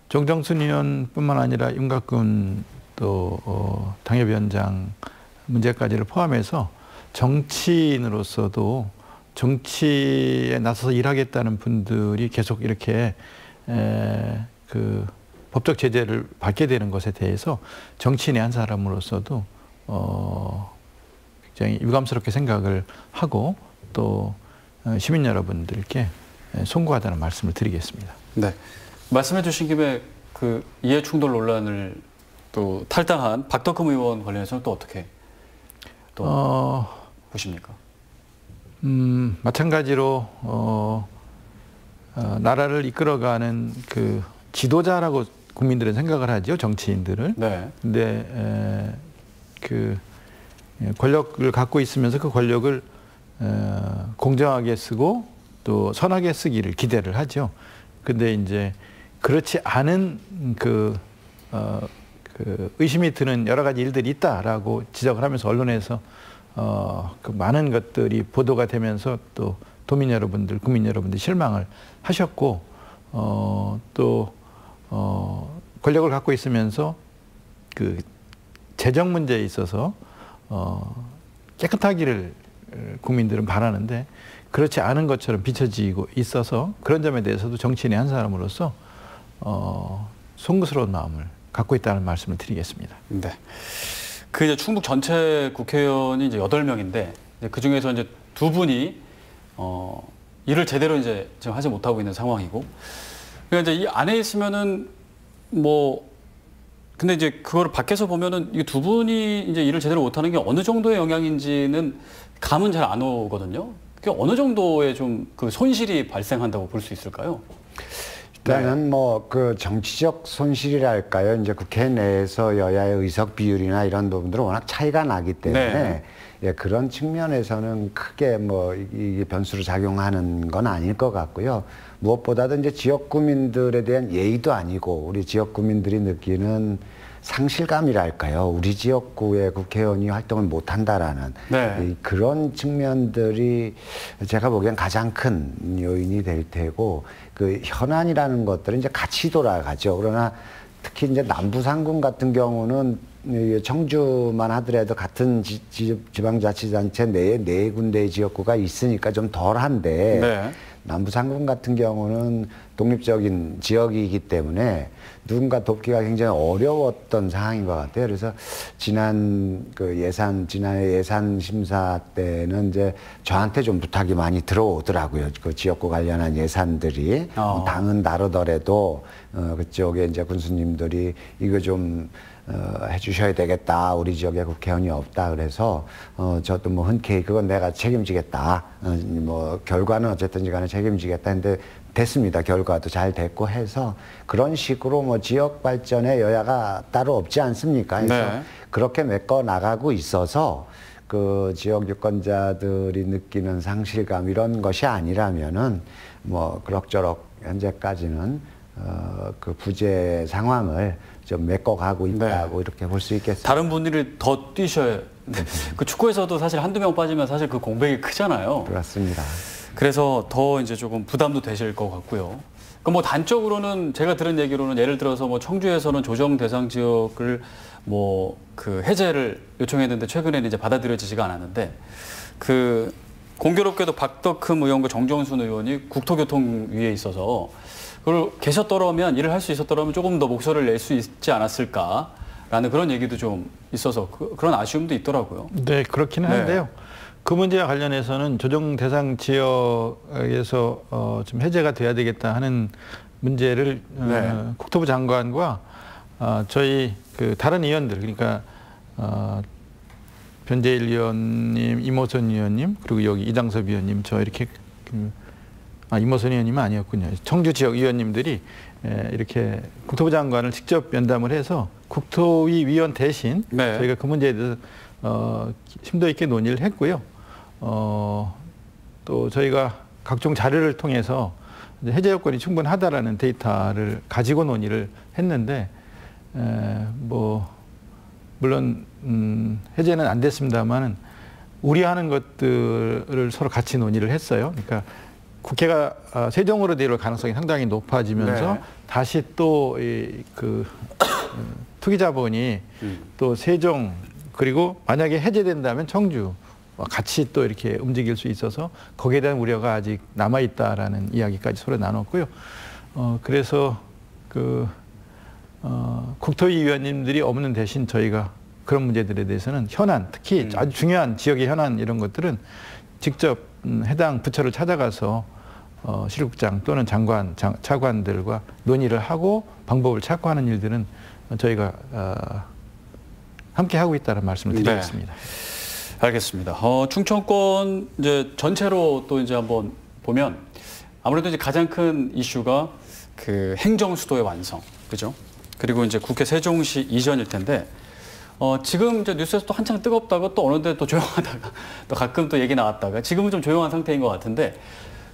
정정순 의원뿐만 아니라 윤곽근 또 당협위원장 문제까지를 포함해서 정치인으로서도 정치에 나서서 일하겠다는 분들이 계속 이렇게 그 법적 제재를 받게 되는 것에 대해서 정치인의 한 사람으로서도 굉장히 유감스럽게 생각을 하고 또 시민 여러분들께 송구하다는 말씀을 드리겠습니다. 네, 말씀해 주신 김에 그 이해충돌 논란을 또 탈당한 박덕흠 의원 관련해서는 또 어떻게 또 보십니까? 마찬가지로 나라를 이끌어가는 그 지도자라고 국민들은 생각을 하죠, 정치인들을. 네. 근데 그 권력을 갖고 있으면서 그 권력을 공정하게 쓰고 또 선하게 쓰기를 기대를 하죠. 근데 이제 그렇지 않은 그 의심이 드는 여러 가지 일들이 있다라고 지적을 하면서 언론에서 그 많은 것들이 보도가 되면서 또 도민 여러분들, 국민 여러분들 실망을 하셨고 또 권력을 갖고 있으면서 그 재정 문제에 있어서 깨끗하기를 국민들은 바라는데 그렇지 않은 것처럼 비춰지고 있어서 그런 점에 대해서도 정치인의 한 사람으로서 송구스러운 마음을 갖고 있다는 말씀을 드리겠습니다. 네. 그 이제 충북 전체 국회의원이 이제 8명인데 그 중에서 이제 2분이 일을 제대로 이제 지금 하지 못하고 있는 상황이고, 그러니까 이제 이 안에 있으면은 뭐 근데 이제 그걸 밖에서 보면은 이 2분이 이제 일을 제대로 못하는 게 어느 정도의 영향인지는 감은 잘 안 오거든요. 그게 어느 정도의 좀 그 손실이 발생한다고 볼 수 있을까요? 일단은 뭐 그 정치적 손실이랄까요? 이제 국회 내에서 여야의 의석 비율이나 이런 부분들은 워낙 차이가 나기 때문에 네. 예, 그런 측면에서는 크게 뭐 이게 변수로 작용하는 건 아닐 것 같고요. 무엇보다도 이제 지역 구민들에 대한 예의도 아니고 우리 지역 구민들이 느끼는 상실감이랄까요? 우리 지역구의 국회의원이 활동을 못한다라는 네. 그런 측면들이 제가 보기엔 가장 큰 요인이 될 테고, 그 현안이라는 것들은 이제 같이 돌아가죠. 그러나 특히 이제 남부상군 같은 경우는 청주만 하더라도 같은 지방자치단체 내에 4군데의 지역구가 있으니까 좀 덜한데 네. 남부상군 같은 경우는 독립적인 지역이기 때문에 누군가 돕기가 굉장히 어려웠던 상황인 것 같아요. 그래서 지난해 예산 심사 때는 이제 저한테 좀 부탁이 많이 들어오더라고요. 그 지역구 관련한 예산들이 당은 다르더라도 그쪽에 이제 군수님들이 이거 좀 해주셔야 되겠다. 우리 지역에 국회의원이 없다. 그래서 저도 뭐 흔쾌히 그건 내가 책임지겠다. 뭐 결과는 어쨌든지 간에 책임지겠다 했는데 됐습니다. 결과도 잘 됐고 해서 그런 식으로 뭐 지역 발전에 여야가 따로 없지 않습니까? 그래서 네. 그렇게 메꿔 나가고 있어서 그 지역 유권자들이 느끼는 상실감 이런 것이 아니라면은 뭐 그럭저럭 현재까지는 그 부재 상황을 좀 메꿔가고 있다고 이렇게 볼 수 있겠습니다. 다른 분들이 더 뛰셔야 그 축구에서도 사실 한두 명 빠지면 사실 그 공백이 크잖아요. 그렇습니다. 그래서 더 이제 조금 부담도 되실 것 같고요. 그 뭐 단적으로는 제가 들은 얘기로는 예를 들어서 뭐 청주에서는 조정 대상 지역을 뭐 그 해제를 요청했는데 최근에는 이제 받아들여지지가 않았는데, 그 공교롭게도 박덕흠 의원과 정정순 의원이 국토교통위에 있어서 그걸 계셨더라면 일을 할 수 있었더라면 조금 더 목소리를 낼 수 있지 않았을까라는 그런 얘기도 좀 있어서 그런 아쉬움도 있더라고요. 네, 그렇긴 한데요. 그 문제와 관련해서는 조정 대상 지역에서 좀 해제가 돼야 되겠다 하는 문제를 국토부 장관과 저희 그 다른 의원들, 그러니까 변재일 의원님, 이모선 의원님, 그리고 여기 이장섭 의원님, 저 이렇게 이모선 의원님은 아니었군요. 청주 지역 의원님들이 이렇게 국토부 장관을 직접 면담을 해서 국토위 위원 대신 저희가 그 문제에 대해서 심도 있게 논의를 했고요. 또 저희가 각종 자료를 통해서 해제 요건이 충분하다라는 데이터를 가지고 논의를 했는데, 뭐 물론 해제는 안 됐습니다만은 우려하는 것들을 서로 같이 논의를 했어요. 그러니까 국회가 세종으로 내려올 가능성이 상당히 높아지면서 다시 또 그 투기자본이 또 세종, 그리고 만약에 해제된다면 청주 같이 또 이렇게 움직일 수 있어서 거기에 대한 우려가 아직 남아있다라는 이야기까지 서로 나눴고요. 그래서 국토위 위원님들이 없는 대신 저희가 그런 문제들에 대해서는 현안, 특히 아주 중요한 지역의 현안 이런 것들은 직접 해당 부처를 찾아가서 실국장 또는 장관, 차관들과 논의를 하고 방법을 찾고 하는 일들은 저희가 함께 하고 있다는 말씀을 드리겠습니다. 네. 알겠습니다. 충청권 이제 전체로 또 이제 한번 보면 아무래도 이제 가장 큰 이슈가 그 행정수도의 완성, 그죠? 그리고 이제 국회 세종시 이전일 텐데 지금 이제 뉴스에서 또 한창 뜨겁다가 또 어느 데 또 조용하다가 또 가끔 또 얘기 나왔다가 지금은 좀 조용한 상태인 것 같은데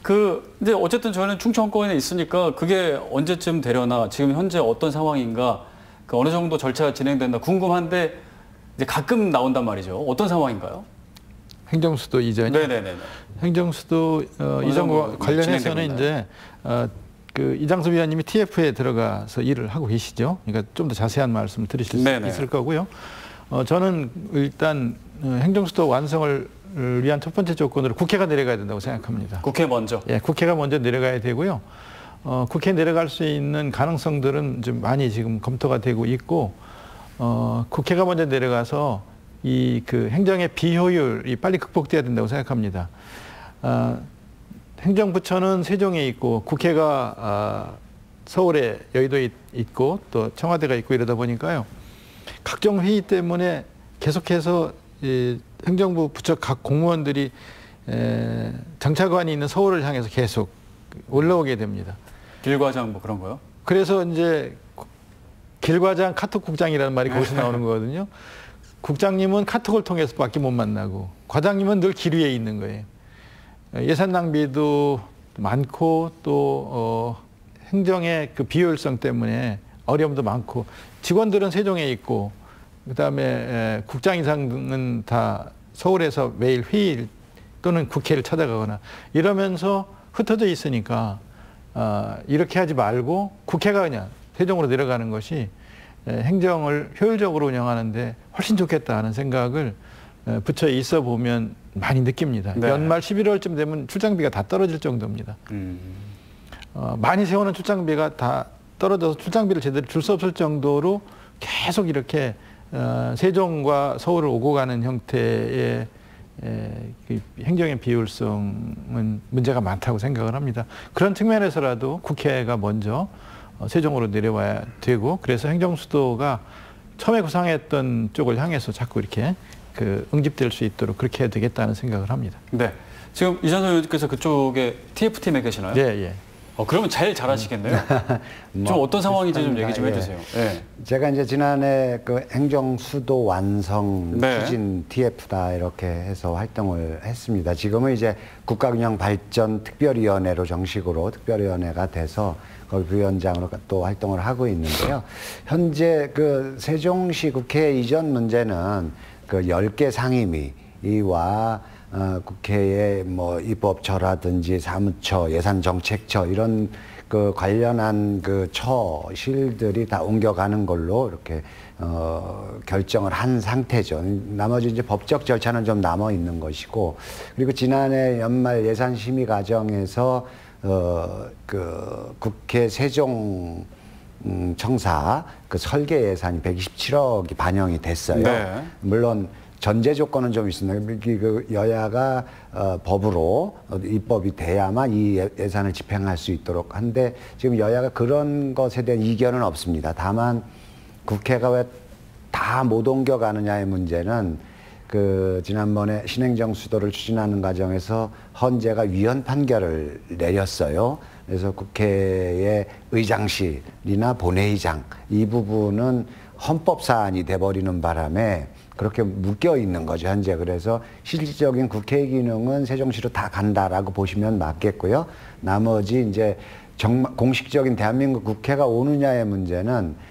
근데 어쨌든 저희는 충청권에 있으니까 그게 언제쯤 되려나 지금 현재 어떤 상황인가 어느 정도 절차가 진행된다 궁금한데 이제 가끔 나온단 말이죠. 어떤 상황인가요? 행정수도 이전이? 네네네. 행정수도 이전과 관련해서는 이제 이장섭 위원님이 TF에 들어가서 일을 하고 계시죠. 그러니까 좀 더 자세한 말씀을 드리실 수 있을 거고요. 저는 일단 행정수도 완성을 위한 첫 번째 조건으로 국회가 내려가야 된다고 생각합니다. 국회 먼저? 예, 국회가 먼저 내려가야 되고요. 국회 내려갈 수 있는 가능성들은 좀 많이 지금 검토가 되고 있고, 국회가 먼저 내려가서 행정의 비효율이 빨리 극복돼야 된다고 생각합니다. 행정부처는 세종에 있고 국회가 서울에 여의도에 있고 또 청와대가 있고 이러다 보니까요. 각종 회의 때문에 계속해서 행정부 부처 각 공무원들이 장차관이 있는 서울을 향해서 계속 올라오게 됩니다. 길과장 뭐 그런 거요? 그래서 이제 길과장 카톡국장이라는 말이 거기서 나오는 거거든요. 국장님은 카톡을 통해서밖에 못 만나고 과장님은 늘 길 위에 있는 거예요. 예산 낭비도 많고 또 행정의 그 비효율성 때문에 어려움도 많고 직원들은 세종에 있고 그다음에 국장 이상은 다 서울에서 매일 회의 또는 국회를 찾아가거나 이러면서 흩어져 있으니까 이렇게 하지 말고 국회가 그냥 세종으로 내려가는 것이 행정을 효율적으로 운영하는데 훨씬 좋겠다 하는 생각을 부처에 있어 보면 많이 느낍니다. 네. 연말 11월쯤 되면 출장비가 다 떨어질 정도입니다. 많이 세우는 출장비가 다 떨어져서 출장비를 제대로 줄 수 없을 정도로 계속 이렇게 세종과 서울을 오고 가는 형태의 행정의 비효율성은 문제가 많다고 생각을 합니다. 그런 측면에서라도 국회가 먼저 세종으로 내려와야 되고 그래서 행정수도가 처음에 구상했던 쪽을 향해서 자꾸 이렇게 응집될 수 있도록 그렇게 해야 되겠다는 생각을 합니다. 네. 지금 이장섭 의원님께서 그쪽에 TF팀에 계시나요? 예, 예. 그러면 제일 잘하시겠네요. 좀 어떤 상황인지 좀 얘기 좀 해주세요. 네. 제가 이제 지난해 행정수도 완성 추진 TF다 이렇게 해서 활동을 했습니다. 지금은 이제 국가균형발전특별위원회로 정식으로 특별위원회가 돼서 거기 부위원장으로 또 활동을 하고 있는데요. 현재 세종시 국회 이전 문제는 10개 상임위와 국회의 입법처라든지 사무처, 예산정책처 이런 관련한 처실들이 다 옮겨가는 걸로 이렇게 결정을 한 상태죠. 나머지 이제 법적 절차는 좀 남아 있는 것이고 그리고 지난해 연말 예산 심의 과정에서 국회 세종 청사 설계 예산이 127억이 반영이 됐어요. 네. 물론 전제 조건은 좀 있습니다. 여야가 법으로 입법이 돼야만 이 예산을 집행할 수 있도록 한데 지금 여야가 그런 것에 대한 이견은 없습니다. 다만 국회가 왜 다 못 옮겨가느냐의 문제는 지난번에 신행정 수도를 추진하는 과정에서 헌재가 위헌 판결을 내렸어요. 그래서 국회의 의장실이나 본회의장 이 부분은 헌법 사안이 돼버리는 바람에 그렇게 묶여 있는 거죠, 현재. 그래서 실질적인 국회 기능은 세종시로 다 간다라고 보시면 맞겠고요. 나머지 이제 정말 공식적인 대한민국 국회가 오느냐의 문제는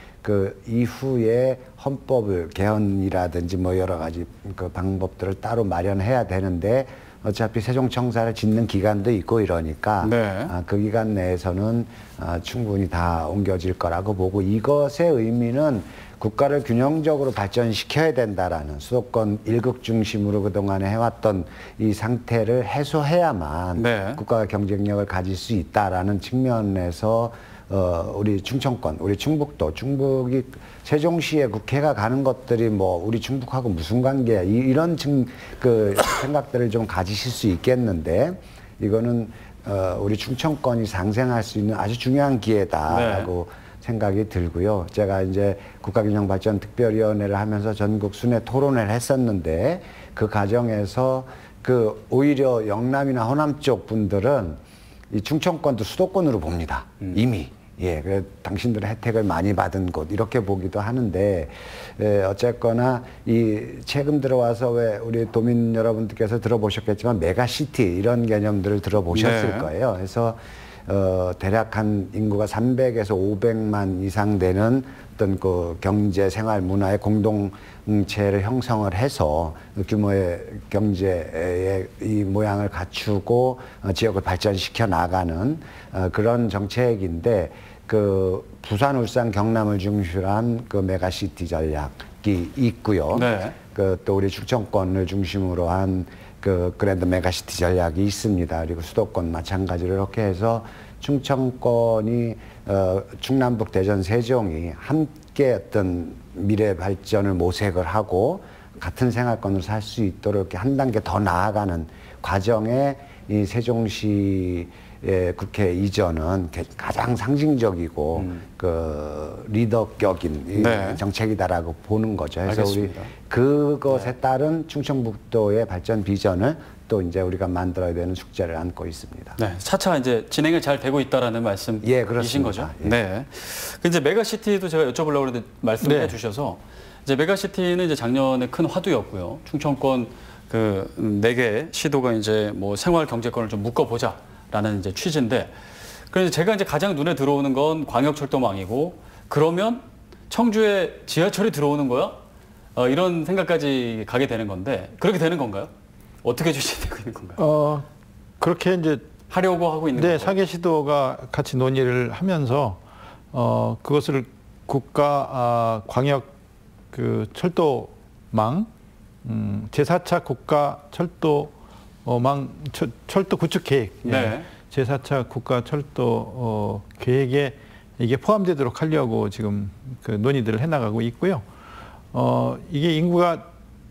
이후에 헌법을 개헌이라든지 여러 가지 방법들을 따로 마련해야 되는데 어차피 세종청사를 짓는 기간도 있고 이러니까 네. 그 기간 내에서는 충분히 다 옮겨질 거라고 보고 이것의 의미는 국가를 균형적으로 발전시켜야 된다라는 수도권 일극 중심으로 그동안에 해왔던 이 상태를 해소해야만 네. 국가가 경쟁력을 가질 수 있다라는 측면에서 우리 충청권, 우리 충북도, 충북이 세종시에 국회가 가는 것들이 뭐 우리 충북하고 무슨 관계야? 이런 그 생각들을 좀 가지실 수 있겠는데 이거는 우리 충청권이 상생할 수 있는 아주 중요한 기회다라고 생각이 들고요. 제가 이제 국가균형발전특별위원회를 하면서 전국 순회 토론회를 했었는데 그 과정에서 그 오히려 영남이나 호남 쪽 분들은 이 충청권도 수도권으로 봅니다. 이미. 예, 그래 당신들의 혜택을 많이 받은 곳 이렇게 보기도 하는데 어쨌거나 이 최근 들어와서 왜 우리 도민 여러분들께서 들어보셨겠지만 메가시티 이런 개념들을 들어보셨을 거예요. 그래서 대략 한 인구가 300에서 500만 이상 되는 어떤 그 경제, 생활, 문화의 공동체를 형성을 해서 규모의 경제의 이 모양을 갖추고 지역을 발전시켜 나가는 그런 정책인데 그 부산, 울산, 경남을 중심으로 한 그 메가시티 전략이 있고요. 네. 그 또 우리 충청권을 중심으로 한 그 그랜드 메가시티 전략이 있습니다. 그리고 수도권 마찬가지로 이렇게 해서 충청권이 충남북, 대전, 세종이 함께 어떤 미래 발전을 모색을 하고 같은 생활권을 살 수 있도록 이렇게 한 단계 더 나아가는 과정에 이 세종시의 국회 이전은 가장 상징적이고 그 리더격인 정책이다라고 보는 거죠. 그래서 알겠습니다. 우리 그것에 따른 충청북도의 발전 비전을 또 이제 우리가 만들어야 되는 숙제를 안고 있습니다. 네, 차차 이제 진행이 잘 되고 있다라는 말씀이신 거죠? 예. 네. 이제 메가시티도 제가 여쭤보려고 했는데 말씀을 해주셔서 이제 메가시티는 이제 작년에 큰 화두였고요. 충청권 그 4개 시도가 이제 뭐 생활 경제권을 좀 묶어보자라는 이제 취지인데, 그래서 제가 이제 가장 눈에 들어오는 건 광역철도망이고, 그러면 청주에 지하철이 들어오는 거야? 이런 생각까지 가게 되는 건데, 그렇게 되는 건가요? 어떻게 추진되고 있는 건가요? 그렇게 이제 하려고 하고 있는 네, 건가요? 4개 시도가 같이 논의를 하면서 그것을 국가 광역 그 철도망 제4차 국가 철도망 철도 구축 계획, 네. 제4차 국가 철도 계획에 이게 포함되도록 하려고 지금 그 논의들을 해나가고 있고요. 이게 인구가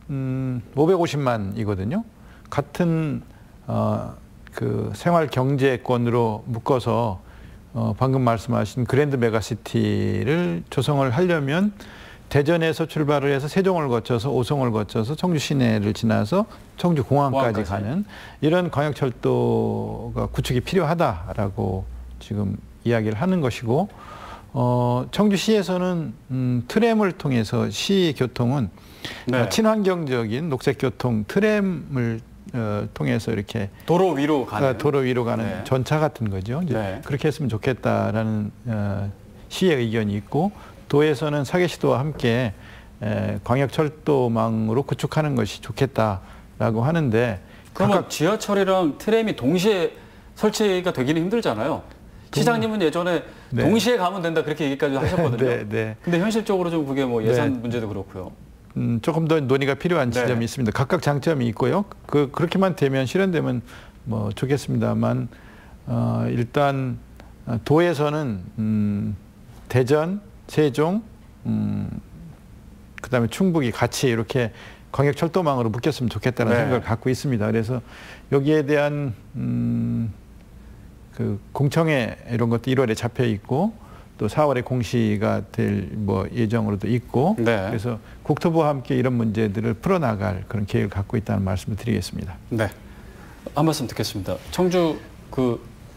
550만이거든요. 같은 그 생활 경제권으로 묶어서 방금 말씀하신 그랜드 메가시티를 조성을 하려면 대전에서 출발을 해서 세종을 거쳐서 오송을 거쳐서 청주 시내를 지나서 청주 공항까지 가는 이런 광역철도가 구축이 필요하다라고 지금 이야기를 하는 것이고, 청주시에서는 트램을 통해서 시 교통은 친환경적인 녹색교통 트램을 통해서 이렇게 도로 위로 가는 전차 같은 거죠. 이제 그렇게 했으면 좋겠다라는 시의 의견이 있고, 도에서는 4개 시도와 함께 광역철도망으로 구축하는 것이 좋겠다라고 하는데, 그러면 지하철이랑 트램이 동시에 설치가 되기는 힘들잖아요. 시장님은 예전에 동시에 가면 된다 그렇게 얘기까지 하셨거든요. 근데 현실적으로 좀 그게 뭐 예산 문제도 그렇고요. 조금 더 논의가 필요한 지점이 있습니다. 각각 장점이 있고요. 그렇게만 되면 실현되면 뭐 좋겠습니다만, 일단 도에서는 대전, 세종, 그다음에 충북이 같이 이렇게 광역철도망으로 묶였으면 좋겠다는 생각을 갖고 있습니다. 그래서 여기에 대한 그 공청회 이런 것도 1월에 잡혀 있고, 또 4월에 공시가 될 뭐 예정으로도 있고, 그래서 국토부와 함께 이런 문제들을 풀어나갈 그런 계획을 갖고 있다는 말씀을 드리겠습니다. 네, 한 말씀 듣겠습니다. 청주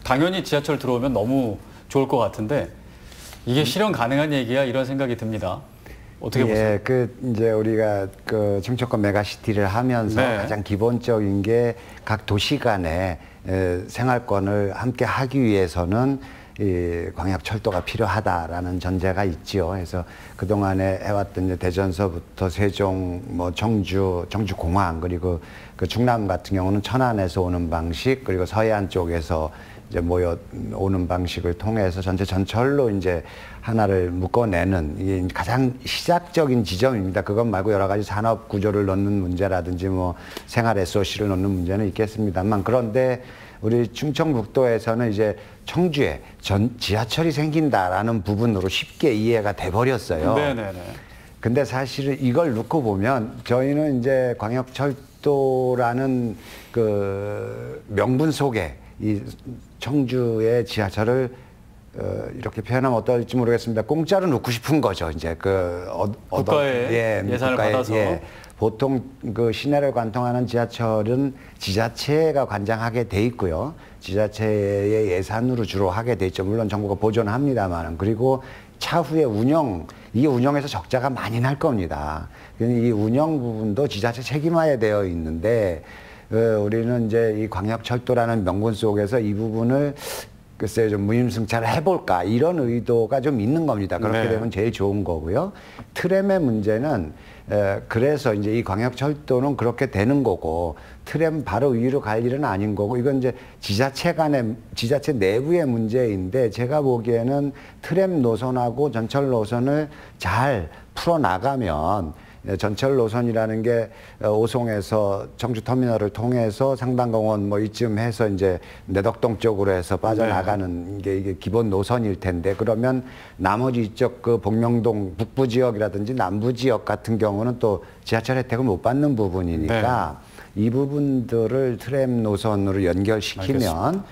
당연히 지하철 들어오면 너무 좋을 것 같은데 이게 실현 가능한 얘기야 이런 생각이 듭니다. 어떻게 보세요? 이제 우리가 그 충청권 메가시티를 하면서 가장 기본적인 게 각 도시 간의 생활권을 함께 하기 위해서는 이 광역철도가 필요하다라는 전제가 있지요. 그래서 그동안에 해왔던 이제 대전서부터 세종, 뭐 청주 공항, 그리고 그 충남 같은 경우는 천안에서 오는 방식, 그리고 서해안 쪽에서 이제 모여 오는 방식을 통해서 전철로 이제 하나를 묶어내는 이게 가장 시작적인 지점입니다. 그것 말고 여러 가지 산업 구조를 넣는 문제라든지 뭐 생활 SOC를 넣는 문제는 있겠습니다만, 그런데 우리 충청북도에서는 이제 청주에 지하철이 생긴다라는 부분으로 쉽게 이해가 돼 버렸어요. 네네네. 근데 사실은 이걸 놓고 보면 저희는 이제 광역철도라는 그 명분 속에 이 청주의 지하철을 이렇게 표현하면 어떨지 모르겠습니다. 공짜로 놓고 싶은 거죠. 이제 국가의 예산을 받아서. 보통 그 시내를 관통하는 지하철은 지자체가 관장하게 돼 있고요. 지자체의 예산으로 주로 하게 돼 있죠. 물론 정부가 보존합니다만. 그리고 차후에 이게 운영에서 적자가 많이 날 겁니다. 이 운영 부분도 지자체 책임화에 되어 있는데, 우리는 이제 이 광역철도라는 명분 속에서 이 부분을 글쎄요, 좀 무임승차를 해볼까, 이런 의도가 좀 있는 겁니다. 그렇게 되면 제일 좋은 거고요. 트램의 문제는, 그래서 이제 이 광역철도는 그렇게 되는 거고, 트램 바로 위로 갈 일은 아닌 거고, 이건 이제 지자체 내부의 문제인데, 제가 보기에는 트램 노선하고 전철 노선을 잘 풀어나가면, 전철 노선이라는 게 오송에서 청주터미널을 통해서 상당공원 뭐 이쯤 해서 이제 내덕동 쪽으로 해서 빠져나가는 게 이게 기본 노선일 텐데, 그러면 나머지 이쪽 그 복명동 북부 지역이라든지 남부 지역 같은 경우는 또 지하철 혜택을 못 받는 부분이니까 이 부분들을 트램 노선으로 연결시키면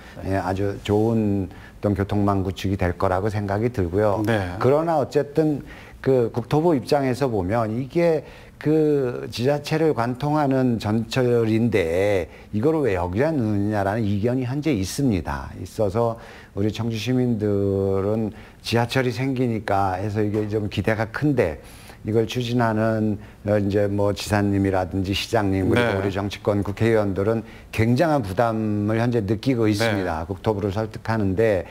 아주 좋은 어떤 교통망 구축이 될 거라고 생각이 들고요. 그러나 어쨌든 그 국토부 입장에서 보면 이게 그 지자체를 관통하는 전철인데 이거를 왜 여기다 넣느냐라는 이견이 현재 있어서 우리 청주 시민들은 지하철이 생기니까 해서 이게 좀 기대가 큰데, 이걸 추진하는 이제 뭐 지사님이라든지 시장님 그리고 우리 정치권 국회의원들은 굉장한 부담을 현재 느끼고 있습니다. 국토부를 설득하는데,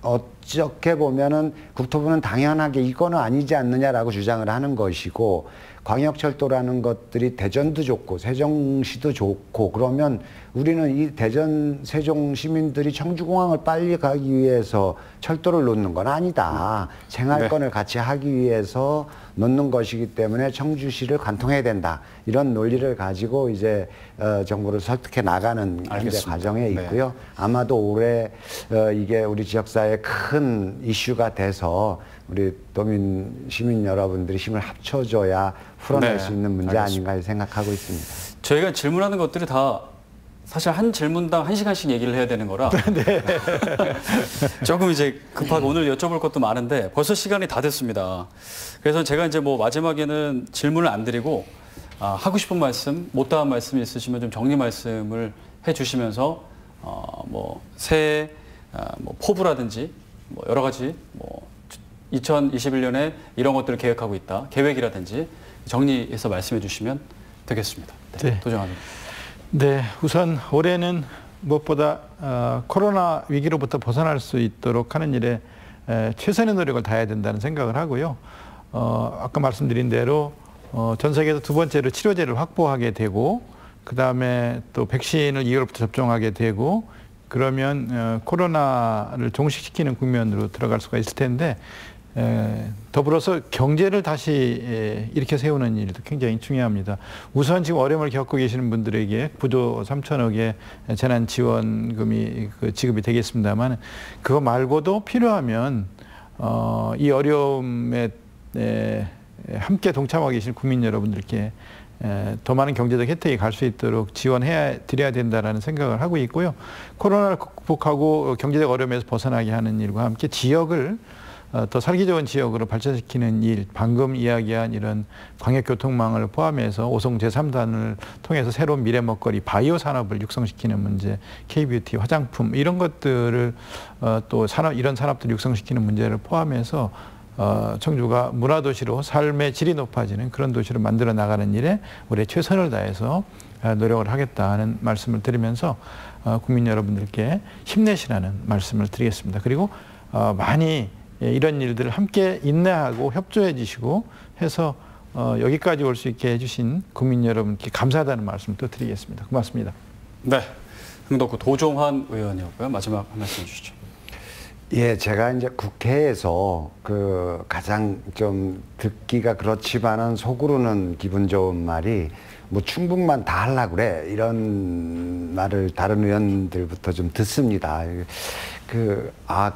어떻게 보면은 국토부는 당연하게 이거는 아니지 않느냐라고 주장을 하는 것이고, 광역철도라는 것들이 대전도 좋고 세종시도 좋고, 그러면 우리는 이 대전 세종 시민들이 청주공항을 빨리 가기 위해서 철도를 놓는 건 아니다. 생활권을 같이 하기 위해서 놓는 것이기 때문에 청주시를 관통해야 된다. 이런 논리를 가지고 이제 정부를 설득해 나가는 현재 과정에 있고요. 아마도 올해 이게 우리 지역사회에 큰 이슈가 돼서 우리 도민 시민 여러분들이 힘을 합쳐줘야 풀어낼 수 있는 문제 아닌가 생각하고 있습니다. 저희가 질문하는 것들이 다 사실 한 질문당 1시간씩 얘기를 해야 되는 거라 조금 이제 급하게 오늘 여쭤볼 것도 많은데 벌써 시간이 다 됐습니다. 그래서 제가 이제 뭐 마지막에는 질문을 안 드리고 하고 싶은 말씀, 못다한 말씀이 있으시면 좀 정리 말씀을 해주시면서 뭐 새해 뭐 포부라든지 뭐 여러 가지 뭐 2021년에 이런 것들을 계획하고 있다, 계획이라든지 정리해서 말씀해 주시면 되겠습니다. 도정합니다. 네, 우선 올해는 무엇보다 코로나 위기로부터 벗어날 수 있도록 하는 일에 최선의 노력을 다해야 된다는 생각을 하고요. 아까 말씀드린 대로 전 세계에서 두 번째로 치료제를 확보하게 되고, 그 다음에 또 백신을 2월부터 접종하게 되고, 그러면 코로나를 종식시키는 국면으로 들어갈 수가 있을 텐데, 더불어서 경제를 다시 일으켜 세우는 일도 굉장히 중요합니다. 우선 지금 어려움을 겪고 계시는 분들에게 9조 3천억의 재난지원금이 지급이 되겠습니다만, 그거 말고도 필요하면 이 어려움에 함께 동참하고 계신 국민 여러분들께 더 많은 경제적 혜택이 갈 수 있도록 드려야 된다라는 생각을 하고 있고요. 코로나를 극복하고 경제적 어려움에서 벗어나게 하는 일과 함께 지역을 더 살기 좋은 지역으로 발전시키는 일, 방금 이야기한 이런 광역교통망을 포함해서 오송 제3단을 통해서 새로운 미래 먹거리, 바이오 산업을 육성시키는 문제, K뷰티, 화장품 이런 것들을 또 이런 산업들을 육성시키는 문제를 포함해서 청주가 문화도시로 삶의 질이 높아지는 그런 도시로 만들어 나가는 일에 올해 최선을 다해서 노력을 하겠다는 말씀을 드리면서 국민 여러분들께 힘내시라는 말씀을 드리겠습니다. 그리고 많이 이런 일들을 함께 인내하고 협조해 주시고 해서 여기까지 올 수 있게 해주신 국민 여러분께 감사하다는 말씀을 또 드리겠습니다. 고맙습니다. 네, 흥덕구 도종환 의원이었고요. 마지막 한 말씀 해주시죠. 예, 제가 이제 국회에서 그 가장 좀 듣기가 그렇지만은 속으로는 기분 좋은 말이 뭐 충북만 다 하려고 그래 이런 말을 다른 의원들부터 좀 듣습니다.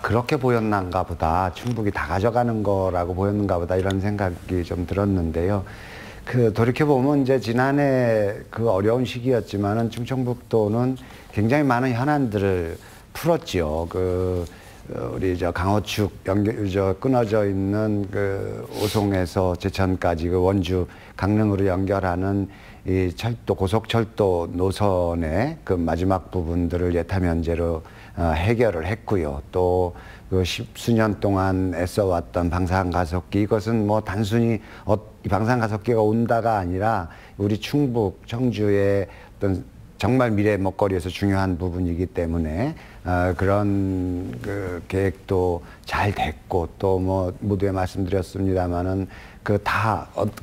그렇게 보였는가 보다, 충북이 다 가져가는 거라고 보였는가 보다 이런 생각이 좀 들었는데요. 돌이켜보면 이제 지난해 그 어려운 시기였지만은 충청북도는 굉장히 많은 현안들을 풀었지요. 우리 강호축 끊어져 있는 오송에서 제천까지 원주 강릉으로 연결하는 이 고속철도 노선의 그 마지막 부분들을 예타 면제로 해결을 했고요. 또 그 십수년 동안 애써왔던 방산가속기, 이것은 뭐 단순히 이 방산가속기가 온다가 아니라 우리 충북, 청주의 어떤 정말 미래 먹거리에서 중요한 부분이기 때문에 그런 계획도 잘 됐고, 또 뭐 모두에 말씀드렸습니다마는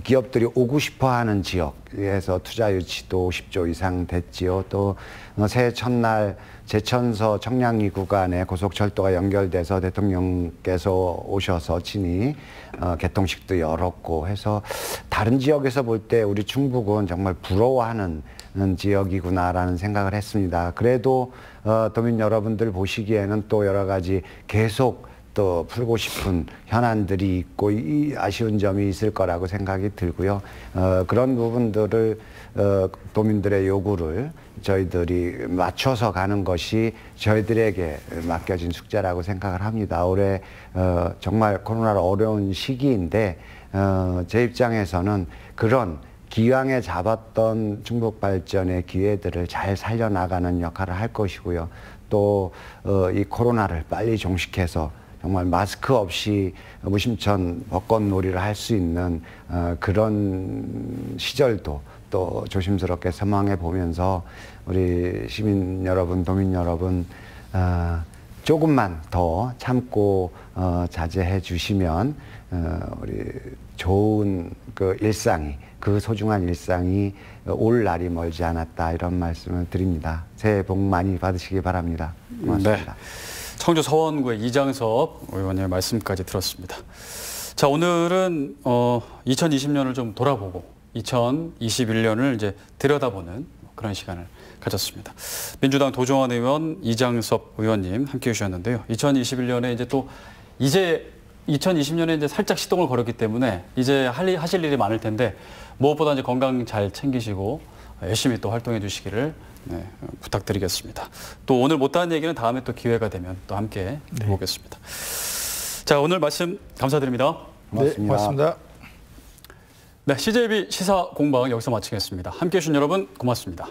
기업들이 오고 싶어하는 지역에서 투자 유치도 50조 이상 됐지요. 또 새해 첫날 제천서 청량리 구간에 고속철도가 연결돼서 대통령께서 오셔서 친히 개통식도 열었고 해서 다른 지역에서 볼 때 우리 충북은 정말 부러워하는 지역이구나라는 생각을 했습니다. 그래도 도민 여러분들 보시기에는 또 여러 가지 계속 또 풀고 싶은 현안들이 있고 이 아쉬운 점이 있을 거라고 생각이 들고요. 그런 부분들을 도민들의 요구를 저희들이 맞춰서 가는 것이 저희들에게 맡겨진 숙제라고 생각을 합니다. 올해 정말 코로나로 어려운 시기인데 제 입장에서는 그런 기왕에 잡았던 충북 발전의 기회들을 잘 살려나가는 역할을 할 것이고요. 또 이 코로나를 빨리 종식해서 정말 마스크 없이 무심천 벚꽃놀이를 할 수 있는 그런 시절도 또 조심스럽게 선망해 보면서 우리 시민 여러분, 도민 여러분 조금만 더 참고 자제해 주시면 우리 좋은 그 소중한 일상이 올 날이 멀지 않았다, 이런 말씀을 드립니다. 새해 복 많이 받으시기 바랍니다. 고맙습니다. 네. 청주 서원구의 이장섭 의원의 말씀까지 들었습니다. 자, 오늘은 2020년을 좀 돌아보고 2021년을 이제 들여다보는 그런 시간을 가졌습니다. 민주당 도종환 의원, 이장섭 의원님 함께 해주셨는데요. 2021년에 이제 2020년에 이제 살짝 시동을 걸었기 때문에 이제 하실 일이 많을 텐데 무엇보다 이제 건강 잘 챙기시고 열심히 또 활동해 주시기를 부탁드리겠습니다. 또 오늘 못다한 얘기는 다음에 또 기회가 되면 또 함께 해보겠습니다. 자, 오늘 말씀 감사드립니다. 고맙습니다. 네, 고맙습니다. 네, CJB 시사 공방 여기서 마치겠습니다. 함께 해주신 여러분 고맙습니다.